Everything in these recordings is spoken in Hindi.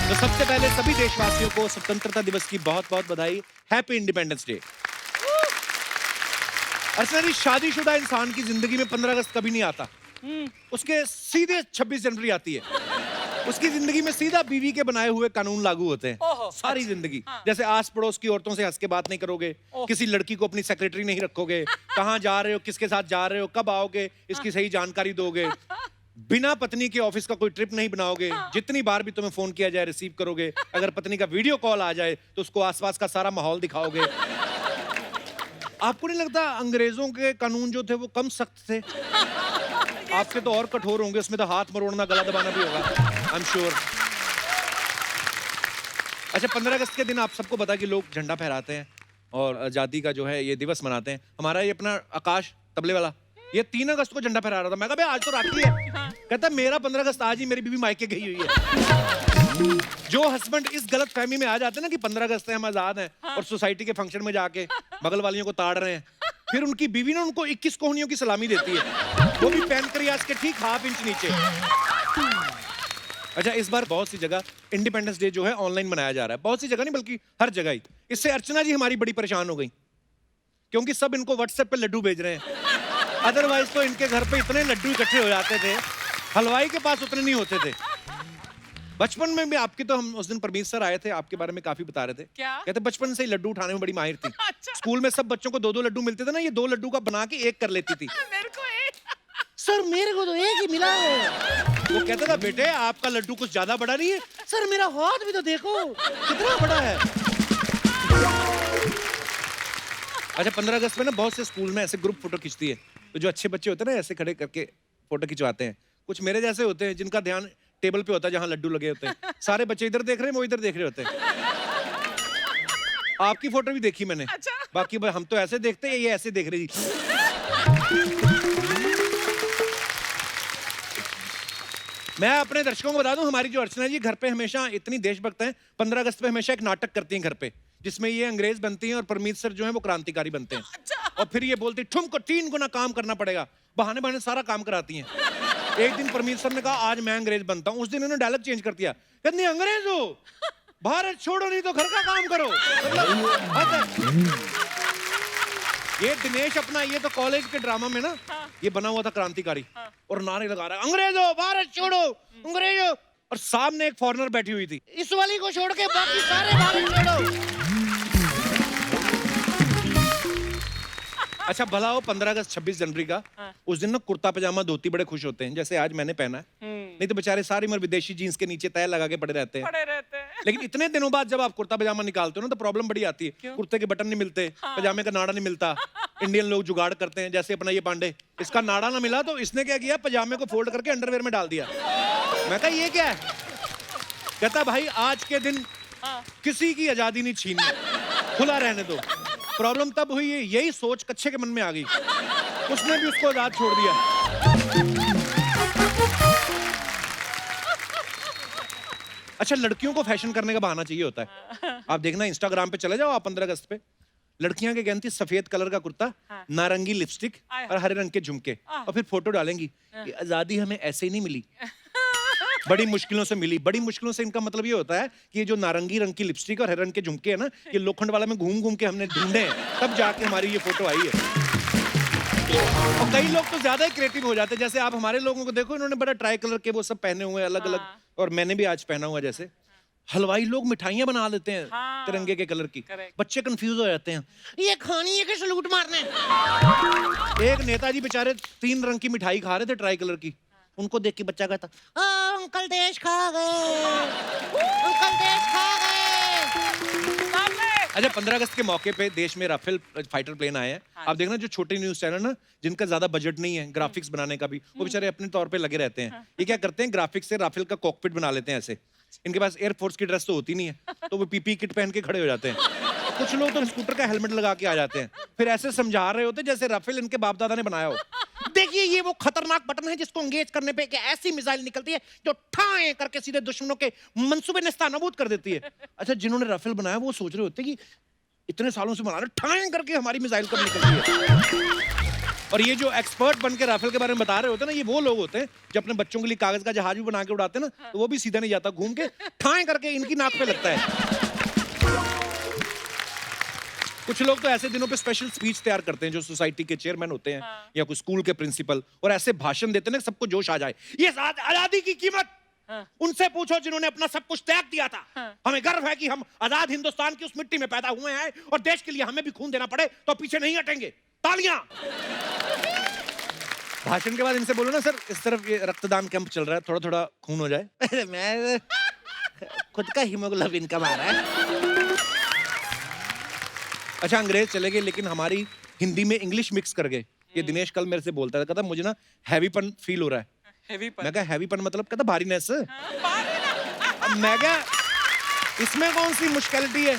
तो सबसे पहले सभी देशवासियों को स्वतंत्रता दिवस की बहुत बहुत बधाई। Happy independence day. Archana ji, शादीशुदा इंसान की जिंदगी में 15 अगस्त कभी नहीं आता। उसके सीधे 26 जनवरी आती है। उसकी जिंदगी में सीधा बीवी के बनाए हुए कानून लागू होते हैं सारी जिंदगी। जैसे आस पड़ोस की औरतों से हंस के बात नहीं करोगे, किसी लड़की को अपनी सेक्रेटरी नहीं रखोगे, कहाँ जा रहे हो, किसके साथ जा रहे हो, कब आओगे, इसकी सही जानकारी दोगे, बिना पत्नी के ऑफिस का कोई ट्रिप नहीं बनाओगे, जितनी बार भी तुम्हें फोन किया जाए रिसीव करोगे, अगर पत्नी का वीडियो कॉल आ जाए तो उसको आसपास का सारा माहौल दिखाओगे। आपको नहीं लगता अंग्रेजों के कानून जो थे वो कम सख्त थे? आपके तो और कठोर होंगे, उसमें तो हाथ मरोड़ना, गला दबाना भी होगा, आई एम श्योर। अच्छा, 15 अगस्त के दिन आप सबको पता कि लोग झंडा फहराते हैं और आजादी का जो है ये दिवस मनाते हैं। हमारा ये अपना आकाश तबले वाला, ये 3 अगस्त को झंडा फहरा रहा था। मैं कहा आज तो राखी है। कहता मेरा 15 अगस्त आज ही मेरी बीवी मायके गई हुई है। जो हस्बैंड इस गलत फहमी में आ जाते हैं ना कि 15 अगस्त है, हम आजाद हैं, और सोसाइटी के फंक्शन में जाके बगल वालियों को ताड़ रहे हैं, फिर उनकी बीवी ने उनको 21 कोहनियों की सलामी देती है, वो भी पैनक्रियाज के ठीक ½ इंच नीचे। अच्छा, इस बार बहुत सी जगह इंडिपेंडेंस डे जो है ऑनलाइन मनाया जा रहा है। बहुत सी जगह नहीं बल्कि हर जगह ही। इससे अर्चना जी हमारी बड़ी परेशान हो गई, क्योंकि सब इनको व्हाट्सएप पे लड्डू भेज रहे हैं। अदरवाइज तो इनके घर पे इतने लड्डू इकट्ठे हो जाते थे, हलवाई के पास उतने नहीं होते थे। बचपन में भी आपकी तो, हम उस दिन परमीत सर आए थे, आपके बारे में काफी बता रहे थे। क्या? कहते बचपन से ही लड्डू उठाने में बड़ी माहिर थी। अच्छा। स्कूल में सब बच्चों को 2-2 लड्डू मिलते थे ना, ये 2 लड्डू का बना के एक कर लेती थी। मेरे को एक। सर मेरे को तो एक ही मिला है। वो कहता था बेटे आपका लड्डू कुछ ज्यादा बड़ा नहीं है। सर मेरा हाथ भी तो देखो कितना बड़ा है। अच्छा, 15 अगस्त में ना बहुत से स्कूल में ऐसे ग्रुप फोटो खींचती है, तो जो अच्छे बच्चे होते हैं ना ऐसे खड़े करके फोटो खिंचवाते हैं। कुछ मेरे जैसे होते हैं जिनका ध्यान टेबल पे होता है जहां लड्डू लगे होते हैं। सारे बच्चे इधर देख रहे हैं, वो इधर देख रहे होते हैं। आपकी फोटो भी देखी मैंने। अच्छा। बाकी हम तो ऐसे देखते हैं, ये ऐसे देख रही थी। मैं अपने दर्शकों को बता दूं, हमारी जो अर्चना जी घर पे हमेशा इतनी देशभक्त हैं, 15 अगस्त पे हमेशा एक नाटक करती हैं घर पे, जिसमें ये अंग्रेज बनती हैं और परमीत सर जो है वो क्रांतिकारी बनते हैं। अच्छा। और फिर ये बोलती तुमको 3 गुना काम करना पड़ेगा, बहाने बहाने सारा काम कराती हैं। एक दिन परमीत सर ने कहा आज मैं अंग्रेज बनता हूं, उस दिन उन्होंने डायलॉग चेंज कर दिया, कहती अंग्रेज हो, भारत छोड़ो नहीं तो घर का काम करो। ये दिनेश अपना, ये तो कॉलेज के ड्रामा में ना ये बना हुआ था क्रांतिकारी, और नारे लगा रहा है अंग्रेजो भारत छोड़ो, अंग्रेजो, और सामने एक फॉरेनर बैठी हुई थी, इस वाली को छोड़ के बाकी सारे भारत छोड़ो। अच्छा, भला हो 15 अगस्त 26 जनवरी का, उस दिन ना कुर्ता पजामा धोती बड़े खुश होते हैं, जैसे आज मैंने पहना है। नहीं तो बेचारे सारी उम्र विदेशी जीन्स के नीचे तय लगा के पड़े रहते हैं। लेकिन इतने दिनों बाद जब आप कुर्ता पजामा निकालते हो ना तो प्रॉब्लम बड़ी आती है। कुर्ते के बटन नहीं मिलते, पजामे का नाड़ा नहीं मिलता। इंडियन लोग जुगाड़ करते हैं, जैसे अपना ये पांडे, इसका नाड़ा ना मिला तो इसने क्या किया, पजामे को फोल्ड करके अंडरवेयर में डाल दिया। मैं कहा ये क्या है? कहता भाई आज के दिन किसी की आजादी नहीं छीननी, खुला रहने दो। प्रॉब्लम तब हुई है, यही सोच कच्चे के मन में आ गई, उसने भी उसको आजाद छोड़ दिया। अच्छा, लड़कियों को फैशन करने का बहाना चाहिए होता है। आप देखना इंस्टाग्राम पे चले जाओ आप 15 अगस्त पे, लड़कियां क्या कहती, सफेद कलर का कुर्ता, नारंगी लिपस्टिक और हरे रंग के झुमके, और फिर फोटो डालेंगी कि आजादी हमें ऐसे ही नहीं मिली, बड़ी मुश्किलों से मिली। बड़ी मुश्किलों से इनका मतलब ये होता है कि ये जो नारंगी रंग की लिपस्टिक और हरे रंग के झुमके है ना, ये लोखंड वाला में घूम घूम के हमने ढूंढे हैं, तब जाके हमारी ये फोटो आई है। और कई लोग तो ज्यादा ही क्रिएटिव हो जाते हैं, जैसे आप हमारे लोगों को देखो, इन्होंने बड़ा ट्राई कलर के वो सब पहने हुए अलग अलग, और मैंने भी आज पहना हुआ। जैसे हलवाई लोग मिठाइयां बना लेते हैं तिरंगे के कलर की, बच्चे कंफ्यूज हो जाते हैं, ये खानी है कि सलूट मारने। एक नेताजी बेचारे 3 रंग की मिठाई खा रहे थे ट्राई कलर की, उनको देख के बच्चा कहता अंकल देश खा गए, अंकल देश खा गए। अच्छा, 15 अगस्त के मौके पे देश में राफेल फाइटर प्लेन आए हैं। आप देखना जो छोटे न्यूज चैनल ना, जिनका ज्यादा बजट नहीं है ग्राफिक्स बनाने का भी, वो बेचारे अपने तौर पे लगे रहते हैं। ये क्या करते हैं, ग्राफिक्स से राफेल का कॉकपिट बना लेते हैं ऐसे। इनके पास एयरफोर्स की ड्रेस तो होती नहीं है, तो वो पीपी किट पहन के खड़े हो जाते हैं। कुछ लोग तो स्कूटर का हेलमेट लगा के आ जाते हैं, फिर ऐसे समझा रहे होते जैसे राफेल इनके बाप दादा ने बनाया हो। देखिए ये वो खतरनाक बटन है जिसको एंगेज करने पे ऐसी मिसाइल निकलती है जो ठाए करके सीधे दुश्मनों के मंसूबे नेस्तनाबूद कर देती है। अच्छा, जिन्होंने राफेल बनाया वो सोच रहे होते कि इतने सालों से बना रहे, ठाए करके हमारी मिसाइल कब निकलती है। और ये जो एक्सपर्ट बन के राफेल के बारे में बता रहे होते हैं ना, ये वो लोग होते हैं जो अपने बच्चों के लिए कागज का जहाज भी बना के उड़ाते हैं ना, तो वो भी सीधा नहीं जाता, घूम के ठाए करके इनकी नाक पे लगता है। कुछ लोग तो ऐसे दिनों पे स्पेशल स्पीच तैयार करते हैं, जो सोसाइटी के चेयरमैन होते हैं या कोई स्कूल के प्रिंसिपल, और ऐसे भाषण देते हैं सबको जोश आ जाए। ये आजादी की कीमत उनसे पूछो जिन्होंने अपना सब कुछ त्याग दिया था। हमें गर्व है कि हम आजाद हिंदुस्तान की उस मिट्टी में पैदा हुए हैं, और देश के लिए हमें भी खून देना पड़े तो पीछे नहीं हटेंगे। तालियां। भाषण के बाद इनसे बोलो ना, सर इस तरफ ये रक्तदान कैंप चल रहा है, थोड़ा थोड़ा खून हो जाए। मैं खुद का हीमोग्लोबिन कम आ रहा है। अच्छा, अंग्रेज चले गए लेकिन हमारी हिंदी में इंग्लिश मिक्स कर गए। ये दिनेश कल मेरे से बोलता था, कहता मुझे ना हैवीपन फील हो रहा है। हैवीपन? मैं कहा हैवीपन मतलब, कहता भारीनेस। अब मैं क्या, इसमें कौन सी मुश्किलिटी है,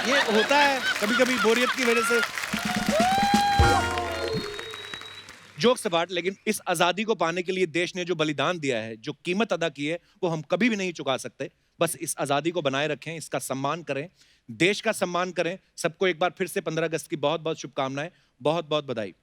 ये होता है कभी कभी बोरियत की वजह से। जोक्स अपार्ट, लेकिन इस आजादी को पाने के लिए देश ने जो बलिदान दिया है, जो कीमत अदा की है, वो हम कभी भी नहीं चुका सकते। बस इस आजादी को बनाए रखें, इसका सम्मान करें, देश का सम्मान करें। सबको एक बार फिर से 15 अगस्त की बहुत बहुत शुभकामनाएं, बहुत बहुत बधाई।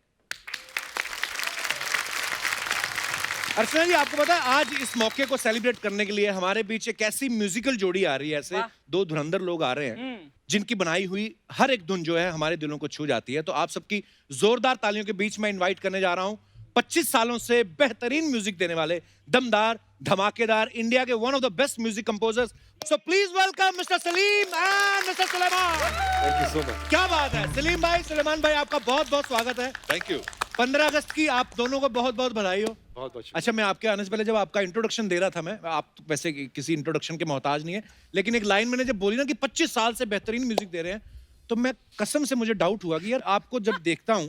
अर्चना जी, आपको पता है आज इस मौके को सेलिब्रेट करने के लिए हमारे बीच एक ऐसी म्यूजिकल जोड़ी आ रही है, ऐसे दो धुरंधर लोग आ रहे हैं जिनकी बनाई हुई हर एक धुन जो है हमारे दिलों को छू जाती है। तो आप सबकी जोरदार तालियों के बीच में इनवाइट करने जा रहा हूं 25 सालों से बेहतरीन म्यूजिक देने वाले, दमदार, धमाकेदार, इंडिया के one of the best music composers. So please welcome mister Salim and mister Suleman. Thank you so much. क्या बात है सलीम भाई, सुलेमान भाई, आपका बहुत बहुत स्वागत है। Thank you. 15 अगस्त की आप दोनों को बहुत बहुत बधाई हो। बहुत बहुत। अच्छा, मैं आपके आने से पहले जब आपका इंट्रोडक्शन दे रहा था, मैं आप तो वैसे किसी इंट्रोडक्शन के मोहताज नहीं है, लेकिन एक लाइन मैंने जब बोली ना कि 25 साल से बेहतरीन म्यूजिक दे रहे हैं, तो मैं कसम से मुझे डाउट हुआ कि यार आपको जब देखता हूं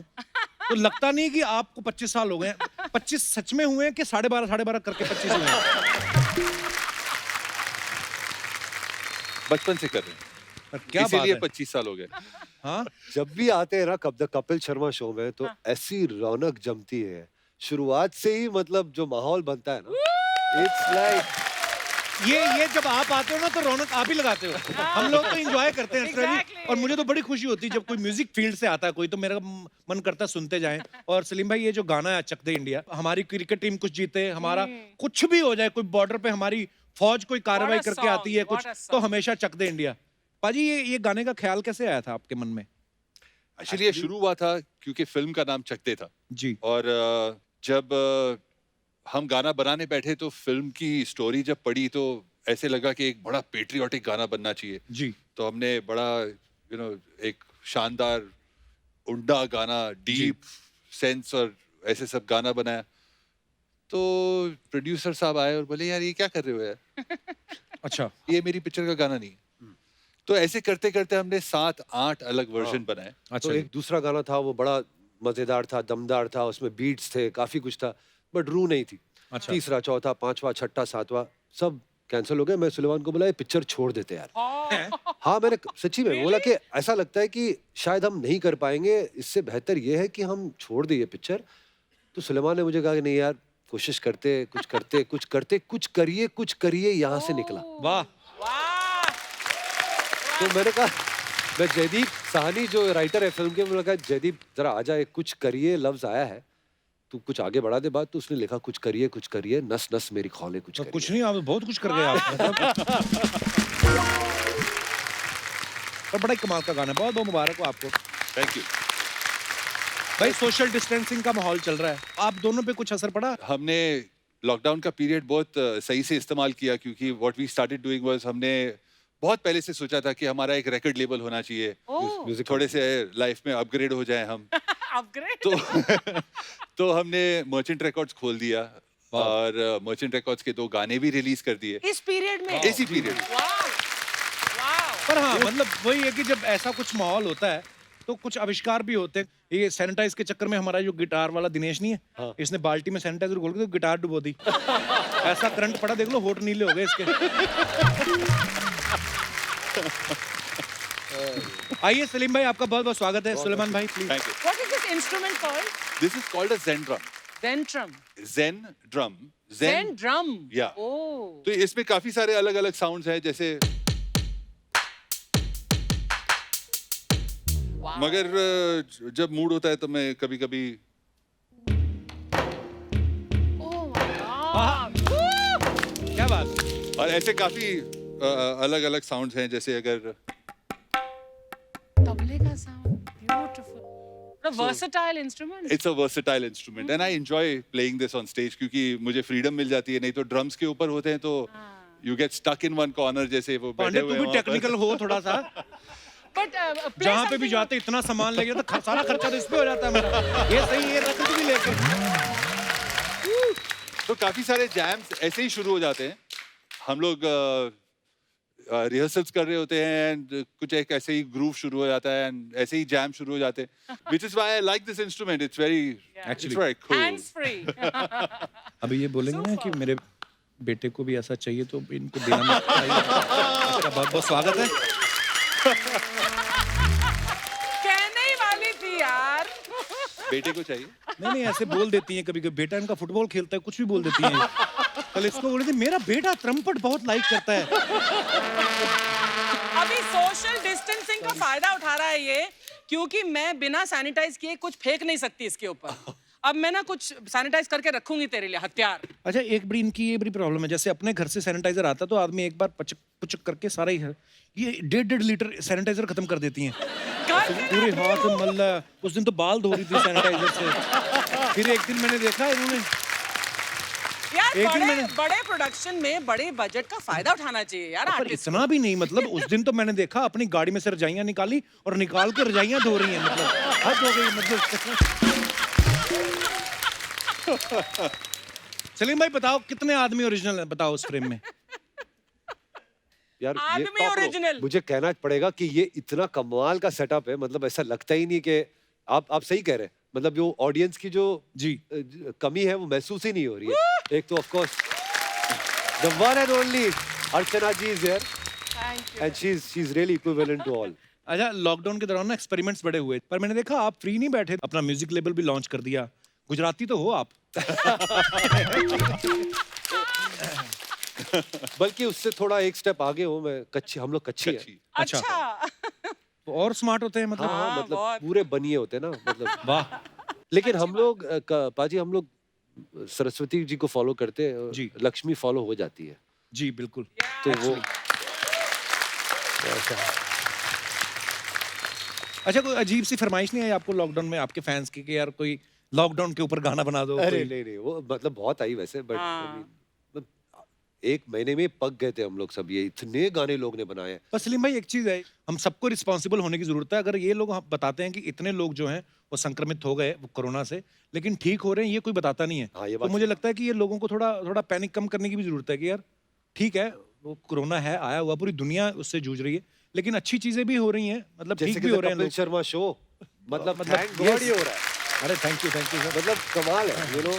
तो लगता नहीं कि आपको 25 साल हो गए हैं। 25 सच में हुए हैं कि 12.5 करके 25 हुए हैं? बचपन से कर रहे हैं, क्या बात इसीलिए है। 25 साल हो गए। हाँ, जब भी आते हैं ना कपिल शर्मा शो में, तो ऐसी रौनक जमती है शुरुआत से ही, मतलब जो माहौल बनता है ना, इट्स लाइक ये जब आप आते हो ना तो रौनक आप ही लगाते हो। हम लोग तो एंजॉय करते हैं exactly. और मुझे तो बड़ी खुशी होती है जब कोई म्यूजिक फील्ड से आता है कोई, तो मेरा मन करता है सुनते जाएं। और सलीम भाई, ये जो गाना है चक दे इंडिया, हमारी क्रिकेट टीम कुछ जीते, हमारा कुछ भी हो जाए, कोई बॉर्डर पे हमारी फौज कोई कार्रवाई करके आती है कुछ, तो हमेशा चक दे इंडिया। पाजी, ये गाने का ख्याल कैसे आया था आपके मन में? एक्चुअली ये शुरू हुआ था क्योंकि फिल्म का नाम चक दे था जी। और जब हम गाना बनाने बैठे तो फिल्म की स्टोरी जब पढ़ी तो ऐसे लगा कि एक बड़ा पेट्रियोटिक गाना बनना चाहिए जी। तो हमने बड़ा एक शानदार उंडा गाना, डीप सेंस और ऐसे सब गाना बनाया। तो प्रोड्यूसर साहब आए और बोले, यार ये क्या कर रहे हो यार? अच्छा, ये मेरी पिक्चर का गाना नहीं। तो ऐसे करते करते हमने 7-8 अलग वर्जन बनाए। तो एक दूसरा गाना था, वो बड़ा मजेदार था, दमदार था, उसमें बीट्स थे, काफी कुछ था, बट रूह नहीं थी। अच्छा। तीसरा, चौथा, पांचवा, छठा, सातवां सब कैंसिल हो गए। मैं सुलेमान को बोला, ये पिक्चर छोड़ देते यार। हाँ, मैंने सच्ची में बोला कि ऐसा लगता है कि शायद हम नहीं कर पाएंगे, इससे बेहतर ये है कि हम छोड़ दें ये पिक्चर। तो सुलेमान ने मुझे कहा कि नहीं यार, कोशिश करते, कुछ करिए, यहाँ से निकला। वाह। तो मैंने कहा, मैं जयदीप साहनी जो राइटर है फिल्म के, मैंने कहा जयदीप जरा आ जाए, कुछ करिए लफ्ज आया है, तू कुछ आगे बढ़ा दे बात। तो उसने लिखा कुछ करिए, नस नस मेरी खौले कुछ करिए। कुछ नहीं, आप बहुत कुछ कर गए आप। और बड़ा ही कमाल का गाना है, बहुत बहुत मुबारक हो आपको। थैंक यू भाई। सोशल डिस्टेंसिंग का माहौल चल रहा है, आप दोनों पे कुछ असर पड़ा? हमने लॉकडाउन का पीरियड बहुत सही से इस्तेमाल किया, क्योंकि what we started doing was, हमने बहुत पहले से सोचा था कि हमारा एक रिकॉर्ड लेबल होना चाहिए, म्यूजिक थोड़े से लाइफ में अपग्रेड हो जाए हम। अपग्रेड? तो हमने मर्चेंट रिकॉर्ड्स खोल दिया और मर्चेंट रिकॉर्ड्स के 2 गाने भी रिलीज कर दिए इस पीरियड में। इसी पीरियड। पर हाँ, मतलब वही है कि जब ऐसा कुछ माहौल होता है तो कुछ आविष्कार भी होते हैं। ये सैनिटाइज के चक्कर में हमारा जो गिटार वाला दिनेश नहीं है, हाँ। इसने बाल्टी में सैनिटाइजर घोल के तो गिटार डुबो दी। ऐसा करंट पड़ा, देख लो, होठ नीले हो गए इसके। आइए सलीम भाई, आपका बहुत बहुत स्वागत है। सुलेमान भाई please. Thank you. What is this instrument called? This is called a zen drum। Zen drum. Zen drum. या तो इसमें काफी सारे अलग अलग साउंड्स हैं, जैसे मगर जब मूड होता है तो मैं कभी कभी क्या बात। और ऐसे काफी अलग अलग साउंड्स हैं, जैसे अगर तबले का sound, beautiful. A versatile instrument. It's a versatile instrument and I enjoy playing this on stage, क्योंकि मुझे फ्रीडम मिल जाती है। नहीं तो ड्रम्स के ऊपर होते हैं तो you get stuck in one corner, जैसे वो बैठे पांडे हुए तू हैं भी वहाँ पर। टेक्निकल हो थोड़ा सा। But play जहाँ पे भी something- जाते इतना सामान ले गया तो सारा खर्चा तो इस पे हो जाता है मेरा। ये सही है, रख भी लेके। तो काफी सारे जैम्स ऐसे ही शुरू हो जाते हैं। हम लोग रिहर्सल्स कर रहे होते हैं एंड कुछ एक ऐसे ही ग्रूव शुरू हो जाता है एंड ऐसे ही जैम शुरू हो जाते हैं, which is why I like this instrument. It's very Actually. Cool. Hands free. अभी ये बोलेंगे ना कि Super. मेरे बेटे को भी ऐसा चाहिए तो इनको देना चाहिए। आपका बहुत बहुत स्वागत है। कहने ही वाली थी यार. बेटे को चाहिए। नहीं ऐसे बोल देती हैं कभी कभी, बेटा इनका फुटबॉल खेलता है, कुछ भी बोल देती हैं। कल इसको बोल रही थी मेरा बेटा ट्रम्पट बहुत लाइक करता है। अभी सोशल डिस्टेंसिंग का फायदा उठा रहा है ये, क्योंकि मैं बिना सैनिटाइज किए कुछ फेंक नहीं सकती इसके ऊपर. अब मैं ना कुछ सैनिटाइज करके रखूंगी तेरे लिए हथियार. अच्छा एक बड़ी इनकी ये बड़ी प्रॉब्लम है, जैसे अपने घर से सैनिटाइजर आता तो आदमी एक बार पचक पुचक करके सारा ही ये 1.5 लीटर सैनिटाइजर खत्म कर देती हैं। पूरे हाथ में मल रहा है। उस दिन तो बाल धो रही थी सैनिटाइजर से। फिर एक दिन मैंने देखा इन्होंने यार एक दिन बड़े मैंने- बड़े प्रोडक्शन में बड़े बजट का फायदा उठाना चाहिए यार पर आर्टिस्ट. इतना भी नहीं, मतलब उस दिन तो मैंने देखा अपनी गाड़ी में से रजाइयां निकाली और निकाल के रजाइयां धो रही हैं, मतलब हद हो गई मतलब। सलीम भाई बताओ कितने आदमी ओरिजिनल हैं, बताओ उस फ्रेम में। यार आदमी ये original। मुझे कहना पड़ेगा कि ये इतना कमाल का सेटअप है, मतलब ऐसा लगता ही नहीं कि आप सही कह रहे हैं। मतलब जो ऑडियंस की जो जी कमी है वो महसूस ही नहीं हो रही है। एक तो of course the one and only Archana ji is here and she is really equivalent to all. अच्छा लॉकडाउन के दौरान ना एक्सपेरिमेंट्स बड़े हुए, पर मैंने देखा आप फ्री नहीं बैठे, अपना म्यूजिक लेबल भी लॉन्च कर दिया। गुजराती तो हो आप। बल्कि उससे थोड़ा एक स्टेप आगे हूँ मैं। कच्ची, हम लोग कच्ची है। अच्छा। अच्छा. तो और स्मार्ट होते हैं मतलब। हाँ, हाँ, मतलब बहुत। पूरे बनिए होते हैं ना, मतलब वाह। लेकिन हम लोग पाजी हम लोग सरस्वती जी को फॉलो करते हैं, जी। लक्ष्मी फॉलो हो जाती है जी बिल्कुल। तो वो ऐसा है। अच्छा कोई अजीब सी फरमाइश नहीं आई आपको लॉकडाउन में आपके फैंस की कि यार कोई लॉकडाउन के ऊपर गाना बना दो? अरे कोई? नहीं वो मतलब बहुत आई वैसे, बट हाँ। एक महीने में पक गए थे हम लोग सब। ये इतने गाने लोग ने बनाए हैं। पर सलीम भाई एक चीज है, हम सबको रिस्पॉन्सिबल होने की जरूरत है। अगर ये लोग बताते हैं कि इतने लोग जो हैं वो संक्रमित हो गए वो कोरोना से, लेकिन ठीक हो रहे हैं, ये कोई बताता नहीं है। हाँ, ये तो बात मुझे सही लगता है कि ये लोगों को थोड़ा थोड़ा पैनिक कम करने की भी जरूरत है कि यार ठीक है वो कोरोना है आया हुआ, पूरी दुनिया उससे जूझ रही है, लेकिन अच्छी चीजें भी हो रही हैं, मतलब जैसे ठीक कि भी हो रहे हैं कपिल लोग। शर्मा शो, मतलब मतलब थैंक गॉड yes। ये हो रहा है। अरे थैंक यू सर। मतलब कमाल है, यू नो।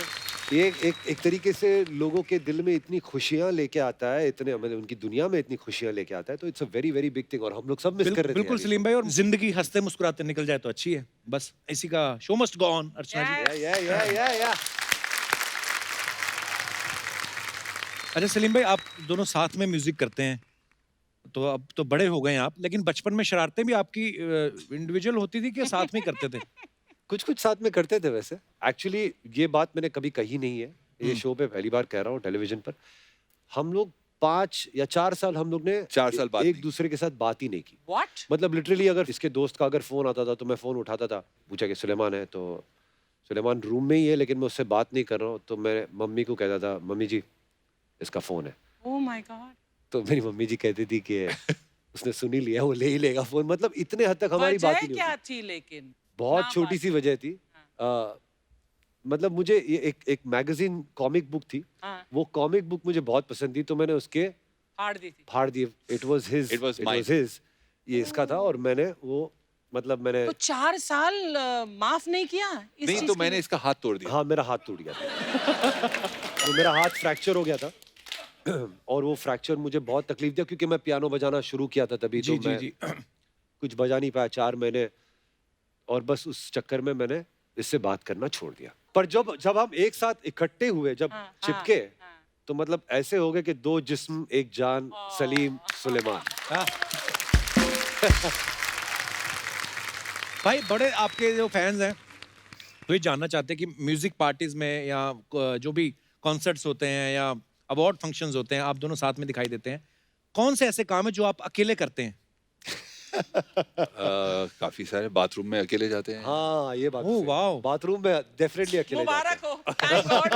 ये एक तरीके से लोगों के दिल में इतनी खुशियां लेके आता है, इतने मतलब उनकी दुनिया में इतनी खुशियां लेके आता है, तो it's a very very big thing और हम लोग सब मिस कर रहे थे। बिल्कुल सलीम भाई, और जिंदगी हंसते मुस्कुराते निकल जाए तो अच्छी है, बस इसी का शो मस्ट गो ऑन। अर्चना जी। या अच्छा सलीम भाई आप दोनों साथ में म्यूजिक करते हैं, तो अब तो बड़े हो गए हैं आप, लेकिन बचपन में शरारतें भी आपकी इंडिविजुअल होती थी कि साथ में करते थे? कुछ साथ में करते थे वैसे। एक्चुअली ये बात मैंने कभी कही नहीं है, ये शो पे पहली बार कह रहा हूँ टेलीविजन पर। हम लोग 5 या 4 साल हम लोग ने 4 साल बात एक नहीं। दूसरे के साथ बात ही नहीं की। What? मतलब लिटरली अगर इसके दोस्त का अगर फोन आता था तो मैं फोन उठाता था, पूछा कि सुलेमान है, तो सुलेमान रूम में ही है लेकिन मैं उससे बात नहीं कर रहा हूँ, तो मैं मम्मी को कहता था मम्मी जी इसका फोन है। Oh my God. तो मेरी मम्मी जी कहती थी कि उसने सुन ही लिया, वो ले ही लेगा फोन। मतलब इतने हद तक हमारी बात ही वजह नहीं क्या होती। थी लेकिन? बहुत ना छोटी बात। सी वजह थी। मतलब मुझे ये एक मैगजीन कॉमिक बुक थी, हाँ, वो कॉमिक बुक मुझे बहुत पसंद थी, तो मैंने उसके फाड़ दी थी. फाड़ दिए। It was his, It was mine. ये इसका था और मैंने वो मतलब मैंने तो 4 साल माफ नहीं किया इस नहीं चीज तो के मैंने लिए? इसका हाथ तोड़ दिया। हाँ मेरा हाथ टूट गया था। तो मेरा हाथ फ्रैक्चर हो गया था और वो फ्रैक्चर मुझे बहुत तकलीफ दिया क्योंकि मैं पियानो बजाना शुरू किया था तभी। जी तो जी मैं जी। कुछ बजा नहीं पाया 4 महीने और बस उस चक्कर में मैंने इससे बात करना छोड़ दिया। पर जब हम एक साथ इकट्ठे हुए, जब हाँ, चिपके, हाँ. तो मतलब ऐसे हो गए कि 2 जिस्म एक जान, सलीम सुलेमान। हाँ। भाई बड़े आपके जो फैंस हैं तो ये जानना चाहते हैं कि म्यूजिक पार्टीज में या जो भी कॉन्सर्ट्स होते हैं या अवार्ड फंक्शंस होते हैं, आप दोनों साथ में दिखाई देते हैं, कौन से ऐसे काम है जो आप अकेले करते हैं? काफी सारे बाथरूम में अकेले जाते हैं। हाँ ये बात ओह, सही। वाओ। बाथरूम में डेफिनेटली अकेले जाते मुबारक हैं। हो, थैंक गॉड।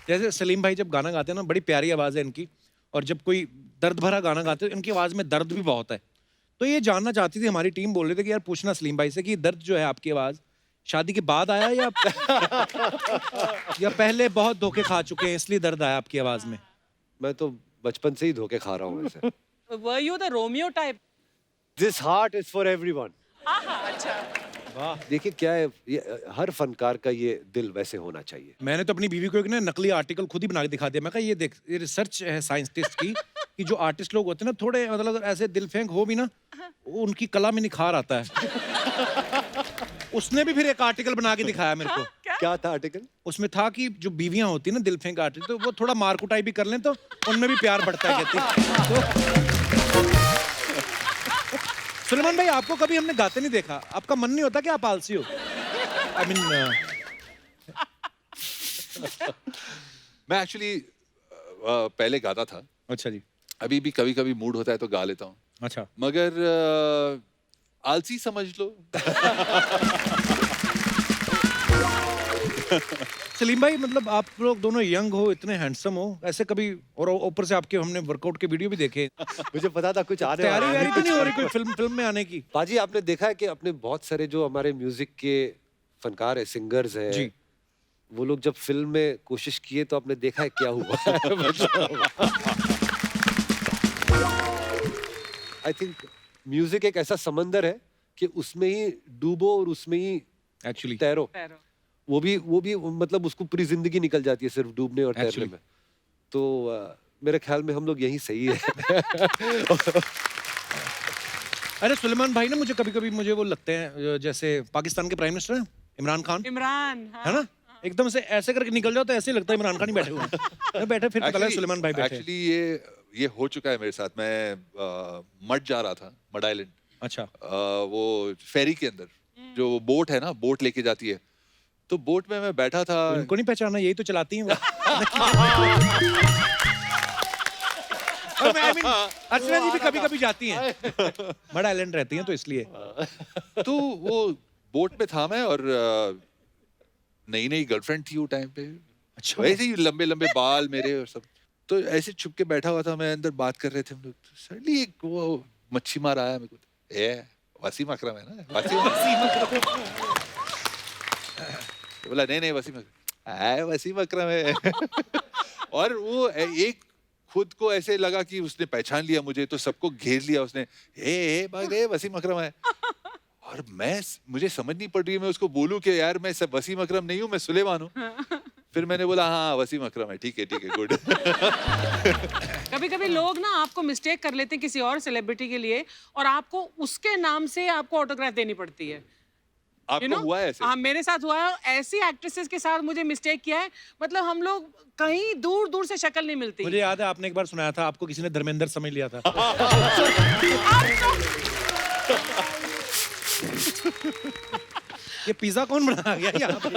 जैसे सलीम भाई जब गाना गाते हैं ना, बड़ी प्यारी आवाज है इनकी, और जब कोई दर्द भरा गाना गाते हैं इनकी आवाज में दर्द भी बहुत है। तो ये जानना चाहती थी हमारी टीम, बोल रहे थे कि यार पूछना सलीम भाई से कि दर्द जो है आपकी आवाज शादी के बाद आया या या पहले बहुत धोखे खा चुके हैं इसलिए दर्द आया आपकी आवाज में? मैं तो बचपन से ही धोखे खा रहा हूँ वैसे। Were you the Romeo type? This heart is for everyone. अच्छा। वाह। देखिए क्या है, ये हर फनकार का ये दिल वैसे होना चाहिए। मैंने तो अपनी बीवी को एक ना नकली आर्टिकल खुद ही बना के दिखा दिया। मैं कहा ये देख, ये रिसर्च है साइंटिस्ट की कि जो आर्टिस्ट लोग होते हैं ना, थोड़े मतलब ऐसे दिल फेंक हो भी ना, वो उनकी कला में निखार आता है। उसने भी फिर एक आर्टिकल बना के दिखाया मेरे को। क्या था आर्टिकल? उसमें था कि जो बीवियां होती है ना दिल फेंक आर्टिस्ट, तो वो थोड़ा मार कुटाई भी कर लें तो उनमें भी प्यार बढ़ता है कहती। तो सुलेमान भाई, आपको कभी हमने गाते नहीं देखा, आपका मन नहीं होता कि आप आलसी हो? आई मीन मैं एक्चुअली पहले गाता था, अच्छा जी। अभी भी कभी कभी मूड होता है तो गा लेता हूँ, अच्छा। मगर आलसी समझ लो। सलीम भाई, मतलब आप लोग दोनों यंग हो, इतने हैंडसम हो, ऐसे कभी, और ऊपर से आपके हमने वर्कआउट के वीडियो भी देखे, मुझे पता था कुछ आने तैयारी वाला है। वैयारी तो नहीं हो रही कोई फिल्म में आने की? पाजी, आपने देखा है कि अपने बहुत सारे जो हमारे म्यूजिक के फनकार है, सिंगर्स है जी। वो लोग जब फिल्म में कोशिश किए तो आपने देखा है क्या हुआ। आई थिंक म्यूजिक एक ऐसा समंदर है कि उसमें ही डूबो और उसमें ही एक्चुअली तैरो। वो भी मतलब उसको पूरी जिंदगी निकल जाती है सिर्फ डूबने और तैरने Actually. में। तो मेरे ख्याल में हम लोग यही सही है। अरे सुलेमान भाई ना, मुझे कभी कभी मुझे वो लगते हैं जैसे पाकिस्तान के प्राइम मिनिस्टर हैं इमरान खान, इमरान, है ना, एकदम से ऐसे करके निकल जाओ तो ऐसे ही लगता है इमरान खान ही बैठे हुए हैं। बैठे फिर पता लगा सुलेमान भाई बैठे हैं। एक्चुअली ये हो चुका है मेरे साथ। मैं मड जा रहा था, मड आइलैंड। अच्छा। वो फेरी के अंदर जो बोट है ना, बोट लेके जाती है, तो बोट में मैं बैठा था। इनको नहीं पहचाना, यही तो चलाती हैं वो। और मैं, I mean, अर्चना जी भी कभी कभी जाती हैं, मड आइलैंड रहती हैं तो इसलिए। तो वो बोट में था मैं, और नई नई गर्लफ्रेंड थी वो टाइम पे। अच्छा। वैसे ही लंबे लंबे बाल मेरे और सब, तो ऐसे छुप के बैठा हुआ था मैं, अंदर बात कर रहे थे हम लोग। तो सडनली एक वो मच्छी मार आया मेरे को, वसीम अकरम है ना, वसीम अकरम। बोला नहीं वसीम अकरम है। और वो एक खुद को ऐसे लगा कि उसने पहचान लिया मुझे, तो सबको घेर लिया उसने, वसीम अकरम है। और मुझे समझ नहीं पड़ रही है मैं उसको बोलूं कि यार मैं वसीम अकरम नहीं हूँ, मैं सुलेमान हूँ। फिर मैंने बोला हाँ वसीम अकरम है, ठीक है गुड। कभी कभी लोग ना आपको मिस्टेक कर लेते हैं किसी और सेलिब्रिटी के लिए, और आपको उसके नाम से आपको ऑटोग्राफ देनी पड़ती है। आपको हुआ है ऐसे? हाँ, मेरे साथ हुआ है। ऐसी एक्ट्रेसेस के साथ मुझे मिस्टेक किया है, मतलब हम लोग कहीं दूर दूर से शक्ल नहीं मिलती। मुझे याद है आपने एक बार सुनाया था, आपको किसी ने धर्मेंद्र समझ लिया था। ये पिज्जा कौन बना गया यहाँ पे?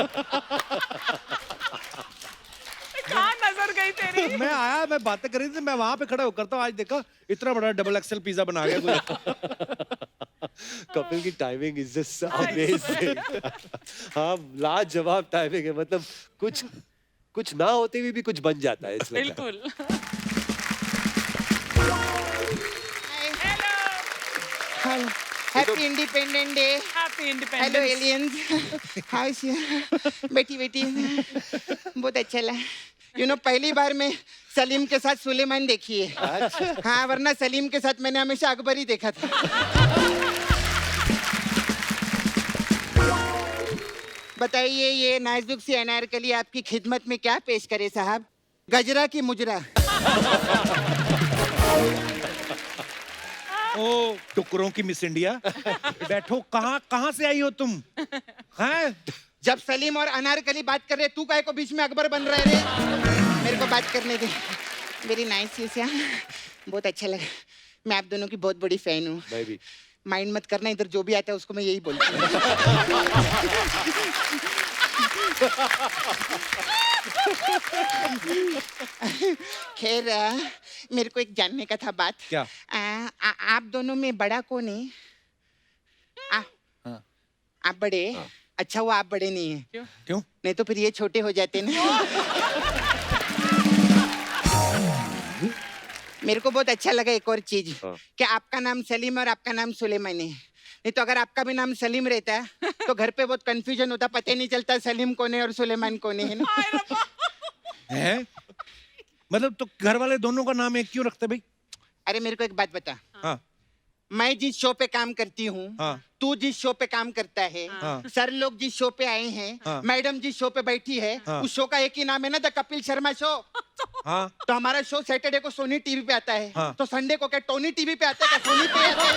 कहाँ नजर गई तेरी? मैं आया, मैं बातें कर रही थी, मैं वहां पे खड़ा होकर, तो आज देखा इतना बड़ा डबल एक्सेल पिज्जा बना गया कोई। कपिल की टाइमिंग इज जस्ट अमेजिंग। हाँ, लाजवाब टाइमिंग है, मतलब कुछ ना होते हुए भी कुछ बन जाता है इसलिए। बिल्कुल। Hello. Happy Independent Day. Happy Hello independence. aliens. How is you? बेटी बहुत अच्छा लगा। पहली बार मैं सलीम के साथ सुलेमान देखी है। हाँ, वरना सलीम के साथ मैंने हमेशा अकबर ही देखा था। बताइए, ये नाजुक सी अनारकली आपकी खिदमत में क्या पेश करे साहब? गजरा की मुजरा? ओ टुकड़ों की मिस इंडिया, बैठो। कहाँ से आई हो तुम? हैं? जब सलीम और अनारकली बात कर रहे, तू काहे को बीच में अकबर बन रहे रे? मेरे को बात करने दे। वेरी नाइस यूसिया, बहुत अच्छा लगा। मैं आप दोनों की बहुत बड़ी फैन हूँ। मैं भी। माइंड मत करना, इधर जो भी आता है उसको मैं यही बोलती हूँ। खैर मेरे को एक जानने का था बात। क्या? आप दोनों में बड़ा कौन है? हाँ। आप बड़े? अच्छा वो आप बड़े नहीं है। क्यों? नहीं तो फिर ये छोटे हो जाते ना। मेरे को बहुत अच्छा लगा एक और चीज कि आपका नाम सलीम और आपका नाम सुलेमान है। नहीं तो अगर आपका भी नाम सलीम रहता है तो घर पे बहुत कंफ्यूजन होता, पता ही नहीं चलता सलीम कौन है और सुलेमान कौन है ना। है? मतलब तो घर वाले दोनों का नाम एक क्यों रखते भाई? अरे मेरे को एक बात बता, हाँ मैं जिस शो पे काम करती हूँ, हाँ तू जिस शो पे काम करता है, हाँ। सर लोग जिस शो पे आए हैं, हाँ। मैडम जिस शो पे बैठी है, हाँ। उस शो का एक ही नाम है ना, द कपिल शर्मा शो। हाँ। तो हमारा शो सैटरडे को सोनी टीवी पे आता है, हाँ। तो संडे को क्या टोनी टीवी पे आता है, क्या सोनी पे आता है?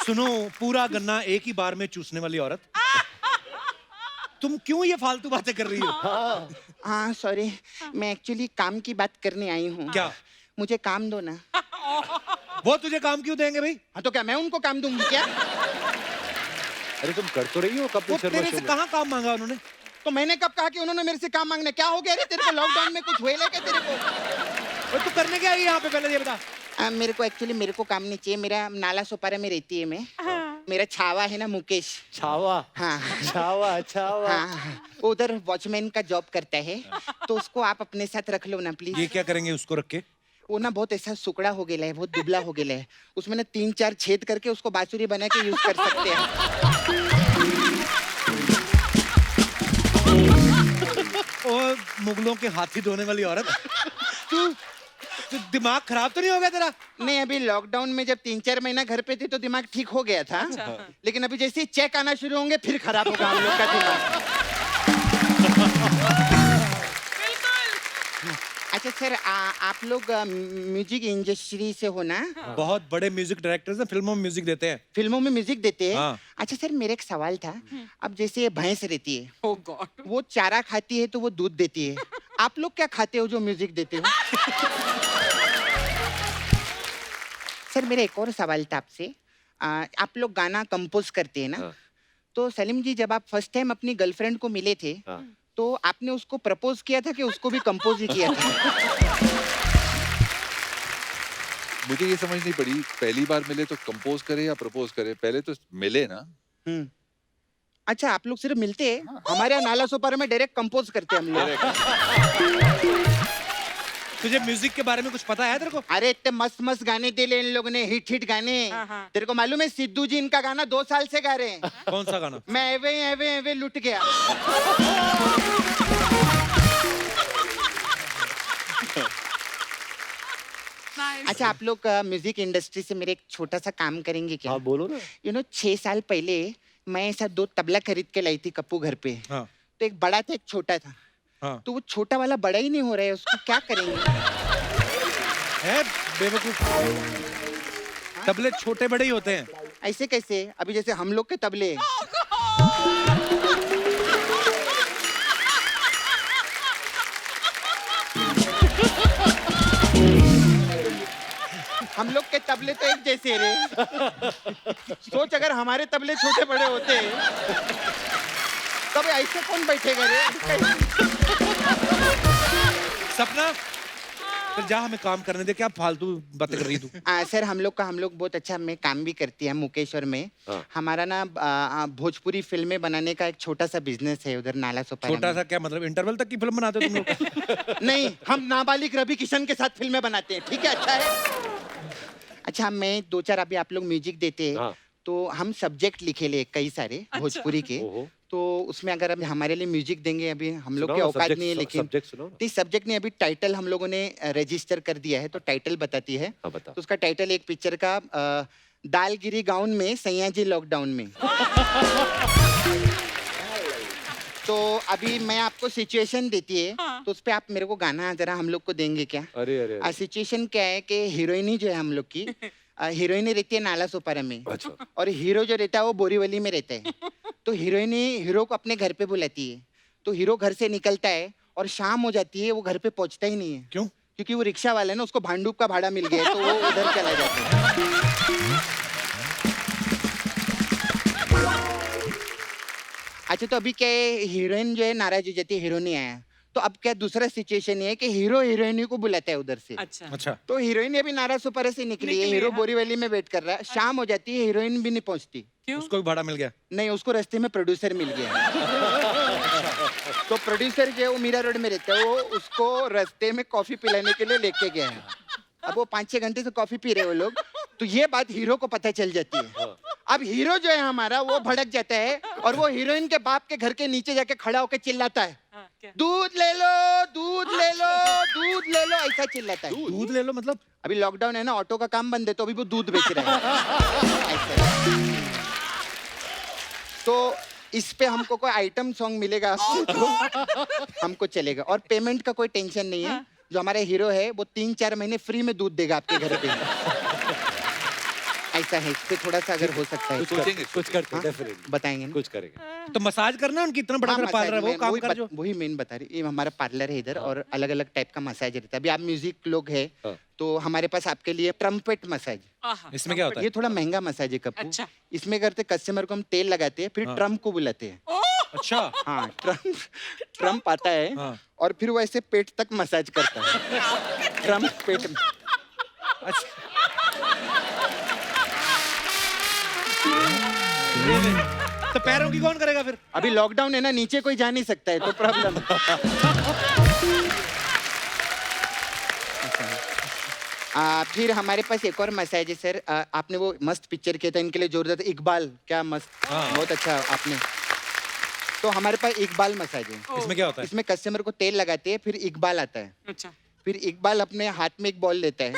सुनो, पूरा गन्ना एक ही बार में चूसने वाली औरत, तुम क्यों ये फालतू बातें कर रही हो? हाँ सॉरी, मैं एक्चुअली काम की बात करने आई हूँ। क्या? मुझे काम दो ना। वो तुझे काम क्यों देंगे भाई? हाँ तो क्या मैं उनको काम दूंगी क्या? अरे तुम कर तो रही हो वो कपिल शर्मा तेरे शो से में। कहाँ काम मांगा उन्होंने? तो मैंने कब कहा कि उन्होंने मेरे से काम मांगना? क्या हो गया रे तेरे को? लॉकडाउन में कुछ हुए क्या तेरे को? और तू करने क्या आई यहाँ पे, पहले ये बता। मेरे को एक्चुअली मेरे को काम नहीं चाहिए। मेरा नाला सोपारा में रहती है मैं। मेरा छावा है ना मुकेश। छावा। हाँ छावा छावा। हाँ, वो उधर वॉचमैन का जॉब करता है, तो उसको आप अपने साथ रख लो ना प्लीज। ये क्या करेंगे उसको रख के? वो ना बहुत ऐसा सुकड़ा हो गया है, बहुत दुबला हो गया है। उसमें ना 3-4 छेद करके उसको बांसुरी बना के यूज कर सकते हैं। और मुगलों के हाथी धोने वाली औरत, तू दिमाग खराब तो नहीं हो गया तेरा? नहीं, अभी लॉकडाउन में जब 3-4 महीना घर पे थी तो दिमाग ठीक हो गया था। लेकिन अभी जैसे ही चेक आना शुरू होंगे फिर खराब होगा हम लोग का दिमाग। अच्छा सर, आप लोग म्यूजिक इंडस्ट्री से हो ना? बहुत बड़े म्यूजिक डायरेक्टर्स हैं, फिल्मों में म्यूजिक देते हैं। फिल्मों में म्यूजिक देते हैं? हाँ। अच्छा सर, मेरा एक सवाल था। अब जैसे ये भैंस रहती है, Oh God. वो चारा खाती है तो वो दूध देती है। आप लोग क्या खाते हो जो म्यूजिक देते हो? सर मेरा एक और सवाल था आपसे। आप लोग गाना कंपोज करते हैं ना? हाँ। तो सलीम जी, जब आप फर्स्ट टाइम अपनी गर्लफ्रेंड को मिले थे, हाँ। तो आपने उसको प्रपोज किया था कि उसको भी कंपोज ही किया था? मुझे ये समझ नहीं पड़ी, पहली बार मिले तो कंपोज करे या प्रपोज करे? पहले तो मिले ना। अच्छा, आप लोग सिर्फ मिलते हैं? हमारे यहाँ नाला सोपारा में डायरेक्ट कंपोज करते हैं हम लोग। तुझे म्यूजिक के बारे में कुछ पता है तेरे को? अरे इतने मस्त मस्त गाने दे ले इन लोगों ने, हिट हिट गाने। तेरे को मालूम है सिद्धू जी इनका गाना 2 साल से गा रहे हैं। कौन सा गाना? मैं एवे एवे एवे लुट गया। Nice. अच्छा, आप लोग म्यूजिक इंडस्ट्री से मेरे एक छोटा सा काम करेंगे क्या? हाँ बोलो ना। 6 साल पहले मैं ऐसा 2 तबला खरीद के लाई थी कप्पू घर पे। हाँ तो एक बड़ा था एक छोटा था। हाँ। तो वो छोटा वाला बड़ा ही नहीं हो रहा है, उसको क्या करेंगे? है बेवकूफ, तबले छोटे बड़े ही होते हैं। ऐसे कैसे? अभी जैसे हम लोग के तबले। हम लोग के तबले तो एक जैसे रे। सोच अगर हमारे तबले छोटे बड़े होते तब ऐसे कौन बैठेगा रे? सपना, फिर जा, हमें काम करने दे। क्या फालतू बातें कर रही तू? सर हम लोग बहुत अच्छा मैं काम भी करती है, मुकेश और मैं। हाँ। हमारा ना भोजपुरी फिल्में बनाने का एक छोटा सा बिजनेस है उधर नाला सोपारा छोटा में। सा क्या मतलब? इंटरवल तक की फिल्म बनाते हो तुम लोग? नहीं, हम नाबालिग रवि किशन के साथ फिल्में बनाते हैं, ठीक है? अच्छा है। अच्छा, मैं 2-4 अभी आप लोग म्यूजिक देते हैं, हाँ। तो हम सब्जेक्ट लिखे ले कई सारे भोजपुरी के। ओहो। तो उसमें अगर अभी हमारे लिए म्यूजिक देंगे, अभी हम लोग सुनाओ की ना, औकात subject- नहीं है, लेकिन subject सुनाओ ना। सब्जेक्ट नहीं, अभी टाइटल हम लोगों ने रजिस्टर कर दिया है, तो टाइटल बताती है। हाँ बता। तो उसका टाइटल एक पिक्चर का दालगिरी गाउन में सैया जी लॉकडाउन में। तो अभी मैं आपको सिचुएशन देती है, तो उस पे आप मेरे को गाना जरा हम लोग को देंगे क्या? अरे अरे, अरे। सिचुएशन क्या है कि हीरोइनी जो है हम लोग की, हीरोइनी रहती है नाला सोपारा में, अच्छा। और हीरो जो रहता है वो बोरीवली में रहता है। तो हीरोइनी हीरो को अपने घर पे बुलाती है, तो हीरो घर से निकलता है और शाम हो जाती है, वो घर पे पहुंचता ही नहीं है। क्यों? क्योंकि वो रिक्शा वाला है ना, उसको भांडूप का भाड़ा मिल गया है, तो वो उधर चला जाता है। अच्छा तो अभी क्या है, हीरोइन जो है नाराज हो जाती है, हीरो नहीं आया, तो अब क्या दूसरा सिचुएशन ये है कि हीरो हीरोइन को बुलाता है उधर से। अच्छा अच्छा तो हीरोइन अभी नाराज सुपर से निकली है, हीरो बोरीवली में वेट कर रहा है, शाम हो जाती है, हीरोइन भी नहीं पहुंचती। क्यों? उसको भी भाड़ा मिल गया। नहीं, उसको रास्ते में प्रोड्यूसर मिल गया। तो प्रोड्यूसर जो है वो मीरा रोड में रहता है, वो उसको रास्ते में कॉफी पिलाने के लिए लेके गया है। अब वो 5-6 घंटे से कॉफी पी रहे हैं वो लोग, तो ये बात हीरो को पता चल जाती है। अब हीरो जो है हमारा वो भड़क जाता है और वो हीरोइन के बाप के घर के नीचे जाके खड़ा होकर चिल्लाता है, हाँ, क्या? दूध ले लो, दूध ले लो, दूध ले लो, ऐसा चिल्लाता है। दूध ले लो मतलब? अभी लॉकडाउन है ना, ऑटो का काम बंद है, तो अभी वो दूध बेच रहा है। ऐसा। तो इस पे हमको कोई आइटम सॉन्ग मिलेगा हमको चलेगा, और पेमेंट का कोई टेंशन नहीं है। जो हमारा हीरो है वो 3-4 महीने फ्री में दूध देगा आपके घर पे। ऐसा है, इस पे थोड़ा सा अगर हो सकता है कुछ करते हाँ? डेफिनेटली बताएंगे ना? कुछ करेंगे। तो मसाज करना है उनकी, इतना बड़ा हाँ, घर पाल रहा है वो, मसाज काम में कर जो। वही मेन बता रही, ये हमारा पार्लर है इधर, और अलग अलग टाइप का मसाज रहता है। अभी आप म्यूजिक लोग है हाँ। तो हमारे पास आपके लिए ट्रम्पेट मसाज, आहा, इसमें क्या होता है? ये थोड़ा महंगा मसाज है कप्पू। अच्छा। इसमें करते कस्टमर को हम तेल लगाते हैं, फिर ट्रम्प को बुलाते हैं। अच्छा हाँ, ट्रम्प आता है हाँ। और फिर वो ऐसे पेट तक मसाज करता है। ट्रम्प पेट में। अच्छा तो पैरों की कौन करेगा फिर? अभी लॉकडाउन है ना, नीचे कोई जा नहीं सकता है, तो प्रॉब्लम। फिर हमारे पास एक और मसाज है सर। आपने वो मस्त पिक्चर किया था इनके लिए जोरदार, इकबाल, क्या मस्त, बहुत अच्छा आपने। तो हमारे पास इकबाल मसाज है। इसमें क्या होता है? इसमें कस्टमर को तेल लगाते हैं, फिर इकबाल आता है, अच्छा फिर इकबाल अपने हाथ में एक बॉल लेता है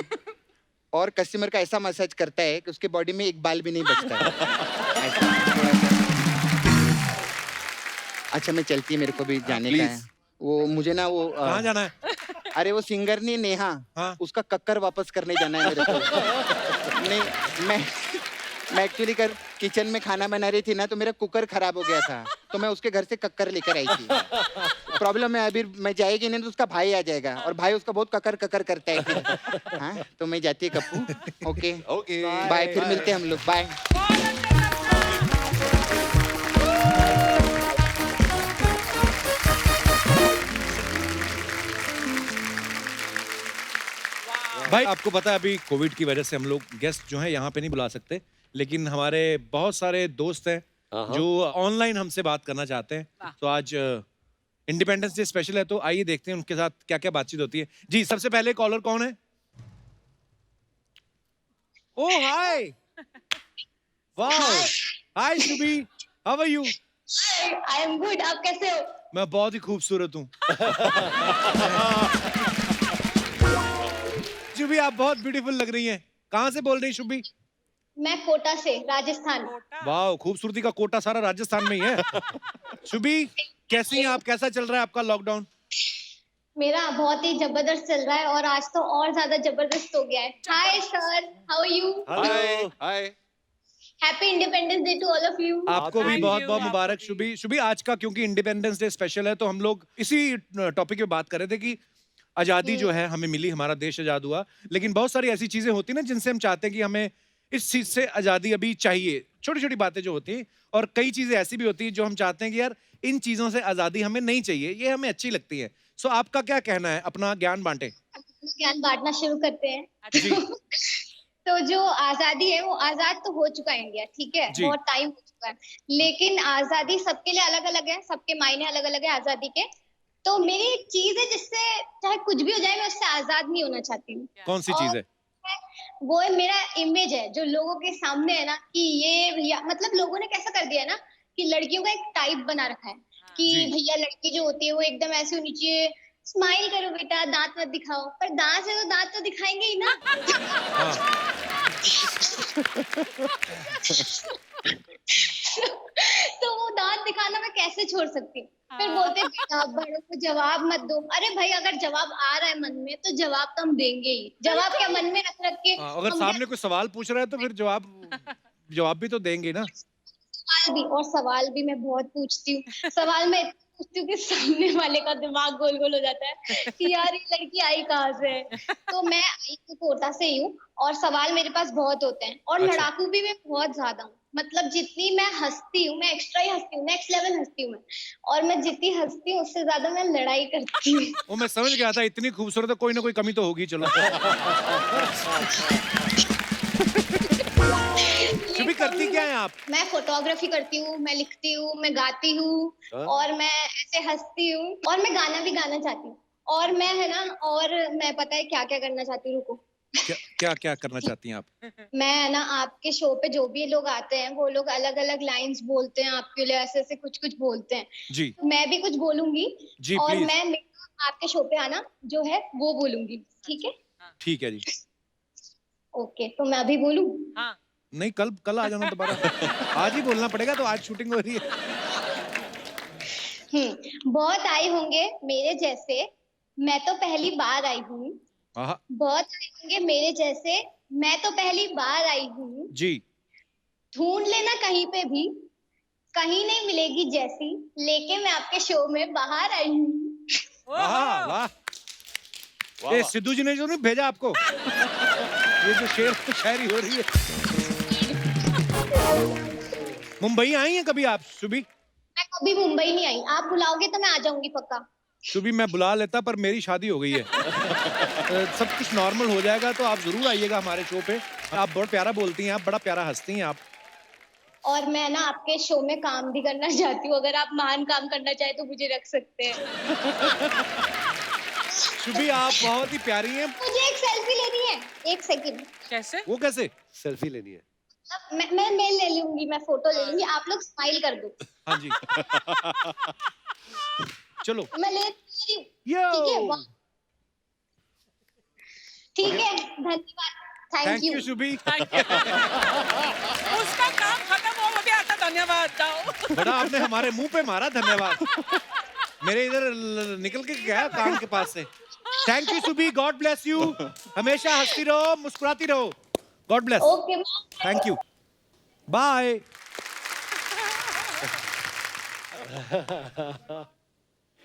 और कस्टमर का ऐसा मसाज करता है कि उसके बॉडी में एक बाल भी नहीं बचता है। ऐसा, थोड़ा सा। अच्छा मैं चलती है, मेरे को भी जाने का है। वो मुझे ना वो कहाँ जाना है? अरे वो सिंगर नहीं नेहा, हाँ। उसका कक्कर वापस करने जाना है मेरे को। नहीं, मैं एक्चुअली किचन में खाना बना रही थी ना, तो मेरा कुकर खराब हो गया था, तो मैं उसके घर से कक्कर लेकर आई थी। प्रॉब्लम है अभी मैं जाएगी नहीं तो उसका भाई आ जाएगा, और भाई उसका बहुत कक्कर कक्कर करता है फिर। हाँ, तो मैं जाती है कप्पू। ओके ओके बाय, फिर मिलते हैं हम लोग, बाय। भाई आपको पता है अभी कोविड की वजह से हम लोग गेस्ट जो है यहाँ पे नहीं बुला सकते, लेकिन हमारे बहुत सारे दोस्त हैं जो ऑनलाइन हमसे बात करना चाहते हैं। तो आज इंडिपेंडेंस डे स्पेशल है, तो आइए देखते हैं उनके साथ क्या क्या बातचीत होती है। जी सबसे पहले कॉलर कौन है? Oh hi, wow, hi Shubhi, how are you? I am good, आप कैसे हो? मैं बहुत ही खूबसूरत हूँ। शुभी आप बहुत ब्यूटीफुल लग रही हैं। कहाँ से बोल रही हैं शुभी? मैं कोटा से, राजस्थान। वाह, खूबसूरती का कोटा सारा राजस्थान में ही है। शुभी कैसी हैं आप, कैसा चल रहा है आपका लॉकडाउन? मेरा बहुत ही जबरदस्त चल रहा है, और आज तो और ज्यादा जबरदस्त हो गया है। Hi sir, how are you? Hi hi happy independence day to all of you. आपको भी Thank बहुत you, बहुत आपको मुबारक भी। शुभी। शुभी आज का क्योंकि इंडिपेंडेंस डे स्पेशल है, तो हम लोग इसी टॉपिक पे बात कर रहे थे कि आजादी जो है हमें मिली, हमारा देश आजाद हुआ, लेकिन बहुत सारी ऐसी चीजें होती ना जिनसे हम चाहते हैं कि हमें इस चीज से आजादी अभी चाहिए। छोटी छोटी बातें जो होती हैं, और कई चीजें ऐसी भी होती हैं जो हम चाहते हैं कि यार इन चीजों से आजादी हमें नहीं चाहिए, ये हमें अच्छी लगती है। सो आपका क्या कहना है, अपना ज्ञान बांटे। ज्ञान बांटना शुरू करते हैं। जी। तो जो आजादी है वो आजाद तो हो चुका है इंडिया, ठीक है, जी। बहुत टाइम हो चुका है, लेकिन आजादी सबके लिए अलग अलग है, सबके मायने अलग अलग है आजादी के। तो मेरी एक चीज है जिससे चाहे कुछ भी हो जाए, मैं उससे आजाद नहीं होना चाहती हूँ। कौन सी चीज है? वो है मेरा इमेज है जो लोगों के सामने है ना, कि ये मतलब लोगों ने कैसा कर दिया है ना कि लड़कियों का एक टाइप बना रखा है कि जी। भैया लड़की जो होती है वो एकदम ऐसे होनी चाहिए, स्माइल करो बेटा, दांत मत दिखाओ, पर दांत से तो दांत तो दिखाएंगे ही ना। तो वो दांत दिखाना मैं कैसे छोड़ सकती हूँ? फिर बोलते हैं, बेटा बड़ों को जवाब मत दो। अरे भाई अगर जवाब आ रहा है मन में तो जवाब तो हम देंगे ही। जवाब क्या मन में रख रख के अगर हम सामने कोई सवाल पूछ रहा है तो फिर जवाब भी तो देंगे ना। सवाल भी मैं बहुत पूछती हूँ। सवाल मैं सोचती हूँ कि सामने वाले का दिमाग गोल गोल हो जाता है कि यार ये लड़की आई कहाँ से है। तो मैं आई तो कोटा से ही हूँ और सवाल मेरे पास बहुत होते हैं और अच्छा। लड़ाकू भी मैं बहुत ज्यादा हूँ। मतलब जितनी मैं हंसती हूँ, मैं एक्स्ट्रा ही हंसती हूँ, नेक्स्ट लेवल हंसती हूँ मैं। और मैं जितनी हंसती हूँ उससे ज्यादा मैं लड़ाई करती हूँ। वो मैं समझ गया था, इतनी खूबसूरत है, कोई ना कोई कमी तो होगी। चलो शुभी, करती क्या है आप? मैं फोटोग्राफी करती हूँ, मैं लिखती हूँ, मैं गाती हूँ और मैं ऐसे हंसती हूँ और मैं गाना भी गाना चाहती हूँ। और मैं है ना, और मैं पता है क्या क्या करना चाहती हूँ, रुको। क्या क्या क्या करना चाहती हैं आप? मैं है ना आपके शो पे जो भी लोग आते हैं वो लोग अलग अलग लाइंस बोलते हैं आपके लिए, ऐसे ऐसे कुछ कुछ बोलते हैं। जी मैं भी कुछ बोलूंगी जी और प्लीज। मैं आपके शो पे आना जो है वो बोलूंगी, ठीक है? ठीक है जी। ओके, तो मैं अभी बोलूं? हाँ। नहीं, कल कल आ जाना दोबारा। आज ही बोलना पड़ेगा, तो आज शूटिंग हो रही है। बहुत आए होंगे मेरे जैसे, मैं तो पहली बार आई हूँ। आहा, बहुत आए होंगे मेरे जैसे, मैं तो पहली बार आई हूँ। जी ढूंढ लेना कहीं पे भी, कहीं नहीं मिलेगी जैसी, लेके मैं आपके शो में बाहर आई हूँ। वाह वाह। ये सिद्धू जी ने जो नहीं भेजा आपको, ये जो शेर शायरी हो रही है। मुंबई आई हैं कभी आप शुभी? मैं कभी मुंबई नहीं आई, आप बुलाओगे तो मैं आ जाऊंगी पक्का। शुभी, मैं बुला लेता पर मेरी शादी हो गई है। सब कुछ नॉर्मल हो जाएगा तो आप जरूर आइएगा हमारे शो पे। आप बहुत प्यारा बोलती हैं, आप बड़ा प्यारा हंसती हैं आप। और मैं ना आपके शो में काम भी करना चाहती हूँ, अगर आप महान काम करना चाहे तो मुझे रख सकते हैं। शुभी, आप बहुत ही प्यारी हैं। मुझे एक सेल्फी लेनी है, एक सेकंड। कैसे? वो कैसे? सेल्फी लेनी है। मैं ले लूंगी, मैं फोटो ले लूंगी, आप लोग स्माइल कर दो। हाँ जी। चलो मैं ले रही हूँ। यो। ठीक है, वाह। ठीक है, धन्यवाद, thank thank you. You Shubhi. उसका काम खत्म हो गया था, धन्यवाद जाओ। बड़ा आपने हमारे मुंह पे मारा, धन्यवाद। मेरे इधर निकल के गया कान के पास से। Thank you Shubhi, God bless you. हमेशा हंसती रहो, मुस्कुराती रहो। God bless. Okay, thank you, bye.